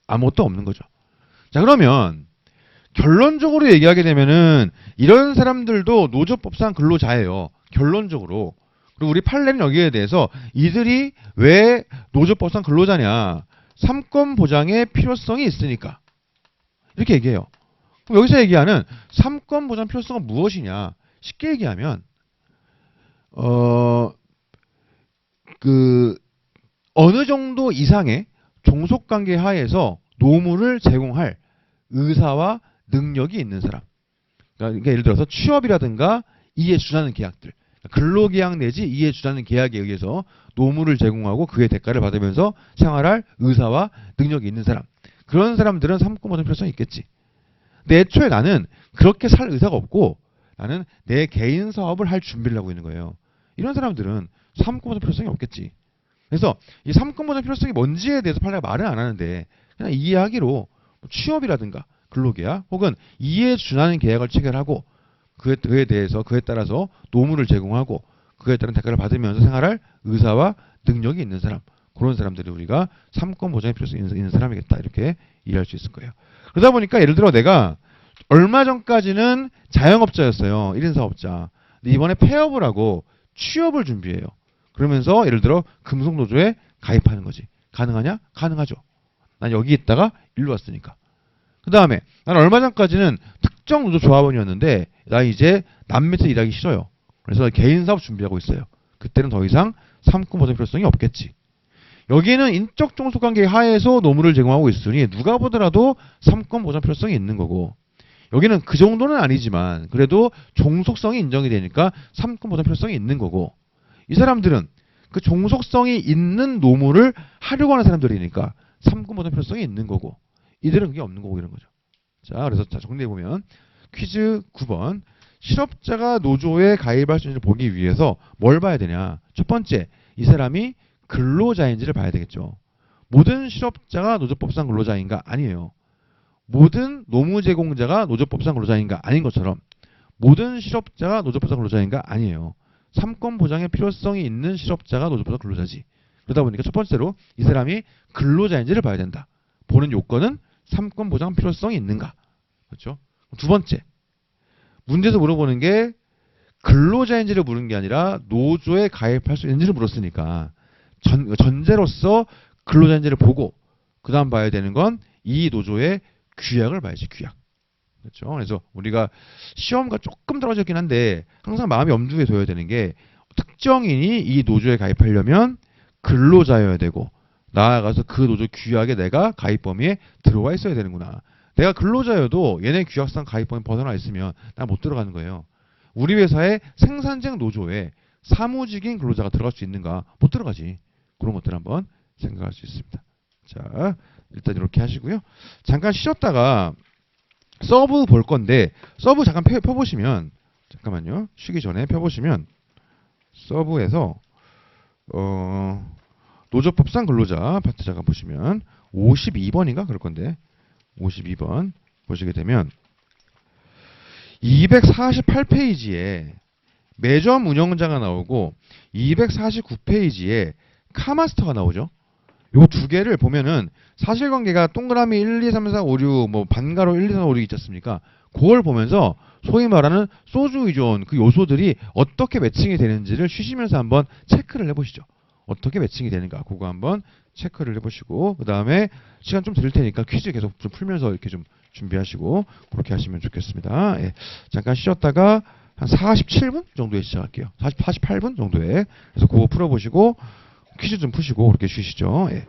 아무것도 없는 거죠. 자 그러면 결론적으로 얘기하게 되면은 이런 사람들도 노조법상 근로자예요. 결론적으로. 그리고 우리 판례는 여기에 대해서 이들이 왜 노조법상 근로자냐. 3권 보장의 필요성이 있으니까. 이렇게 얘기해요. 그럼 여기서 얘기하는 3권 보장 필요성은 무엇이냐. 쉽게 얘기하면 어느 정도 이상의 종속관계 하에서 노무를 제공할 의사와 능력이 있는 사람. 그러니까 예를 들어서 취업이라든가 이해주자는 계약들. 근로계약 내지 이해주자는 계약에 의해서 노무를 제공하고 그의 대가를 받으면서 생활할 의사와 능력이 있는 사람. 그런 사람들은 3권 보장 필요성이 있겠지. 근데 애초에 나는 그렇게 살 의사가 없고 나는 내 개인 사업을 할 준비를 하고 있는 거예요. 이런 사람들은 3권 보장 필요성이 없겠지. 그래서 이 3권 보장 필요성이 뭔지에 대해서 판례가 말은 안 하는데 그냥 이해하기로 취업이라든가 근로계약 혹은 이해에 준하는 계약을 체결하고 그에 대해서 그에 따라서 노무를 제공하고 그에 따른 대가를 받으면서 생활할 의사와 능력이 있는 사람, 그런 사람들이 우리가 삼권 보장의 필요성이 있는 사람이겠다, 이렇게 이해할 수 있을 거예요. 그러다 보니까 예를 들어 내가 얼마 전까지는 자영업자였어요. 1인 사업자. 근데 이번에 폐업을 하고 취업을 준비해요. 그러면서 예를 들어 금속노조에 가입하는 거지. 가능하냐? 가능하죠. 난 여기 있다가 일로 왔으니까. 그 다음에 난 얼마 전까지는 특정 노조 조합원이었는데 나 이제 남 밑에 일하기 싫어요. 그래서 개인 사업 준비하고 있어요. 그때는 더 이상 삼권 보장 필요성이 없겠지. 여기는 인적 종속관계 하에서 노무를 제공하고 있으니 누가 보더라도 삼권 보장 필요성이 있는 거고, 여기는 그 정도는 아니지만 그래도 종속성이 인정이 되니까 삼권 보장 필요성이 있는 거고, 이 사람들은 그 종속성이 있는 노무를 하려고 하는 사람들이니까 삼권 보장 필요성이 있는 거고, 이들은 그게 없는 거고, 이런 거죠. 자, 그래서 정리해보면 퀴즈 9번, 실업자가 노조에 가입할 수 있는지를 보기 위해서 뭘 봐야 되냐. 첫 번째, 이 사람이 근로자인지를 봐야 되겠죠. 모든 실업자가 노조법상 근로자인가? 아니에요. 모든 노무제공자가 노조법상 근로자인가? 아닌 것처럼 모든 실업자가 노조법상 근로자인가? 아니에요. 삼권 보장의 필요성이 있는 실업자가 노조법상 근로자지. 그러다 보니까 첫 번째로 이 사람이 근로자인지를 봐야 된다. 보는 요건은 삼권 보장 필요성이 있는가? 그렇죠? 두 번째, 문제에서 물어보는 게 근로자인지를 물은 게 아니라 노조에 가입할 수 있는지를 물었으니까 전제로서 근로자인지를 보고 그 다음 봐야 되는 건 이 노조의 규약을 봐야지, 규약. 그렇죠? 그래서 우리가 시험과 조금 떨어졌긴 한데 항상 마음이 염두에 둬야 되는 게, 특정인이 이 노조에 가입하려면 근로자여야 되고, 나아가서 그 노조 규약에 내가 가입 범위에 들어와 있어야 되는구나. 내가 근로자여도 얘네 규약상 가입 범위 벗어나 있으면 나 못 들어가는 거예요. 우리 회사의 생산직 노조에 사무직인 근로자가 들어갈 수 있는가? 못 들어가지. 그런 것들 한번 생각할 수 있습니다. 자, 일단 이렇게 하시고요. 잠깐 쉬었다가 서브 볼 건데, 서브 잠깐 펴보시면, 잠깐만요. 쉬기 전에 펴보시면 서브에서 노조법상 근로자 파트 잠깐 보시면 52번인가 그럴 건데, 52번 보시게 되면 248페이지에 매점 운영자가 나오고 249페이지에 카마스터가 나오죠. 요 두 개를 보면은 사실관계가 동그라미 1, 2, 3, 4, 5, 6, 뭐 반가로 1, 2, 3, 4, 5, 6 있지 않습니까? 그걸 보면서 소위 말하는 소주 의존 그 요소들이 어떻게 매칭이 되는지를 쉬시면서 한번 체크를 해보시죠. 어떻게 매칭이 되는가, 그거 한번 체크를 해보시고, 그 다음에 시간 좀 드릴 테니까 퀴즈 계속 좀 풀면서 이렇게 좀 준비하시고 그렇게 하시면 좋겠습니다. 예, 잠깐 쉬었다가 한 47분 정도에 시작할게요. 48분 정도에. 그래서 그거 풀어보시고 퀴즈 좀 푸시고 그렇게 쉬시죠. 예.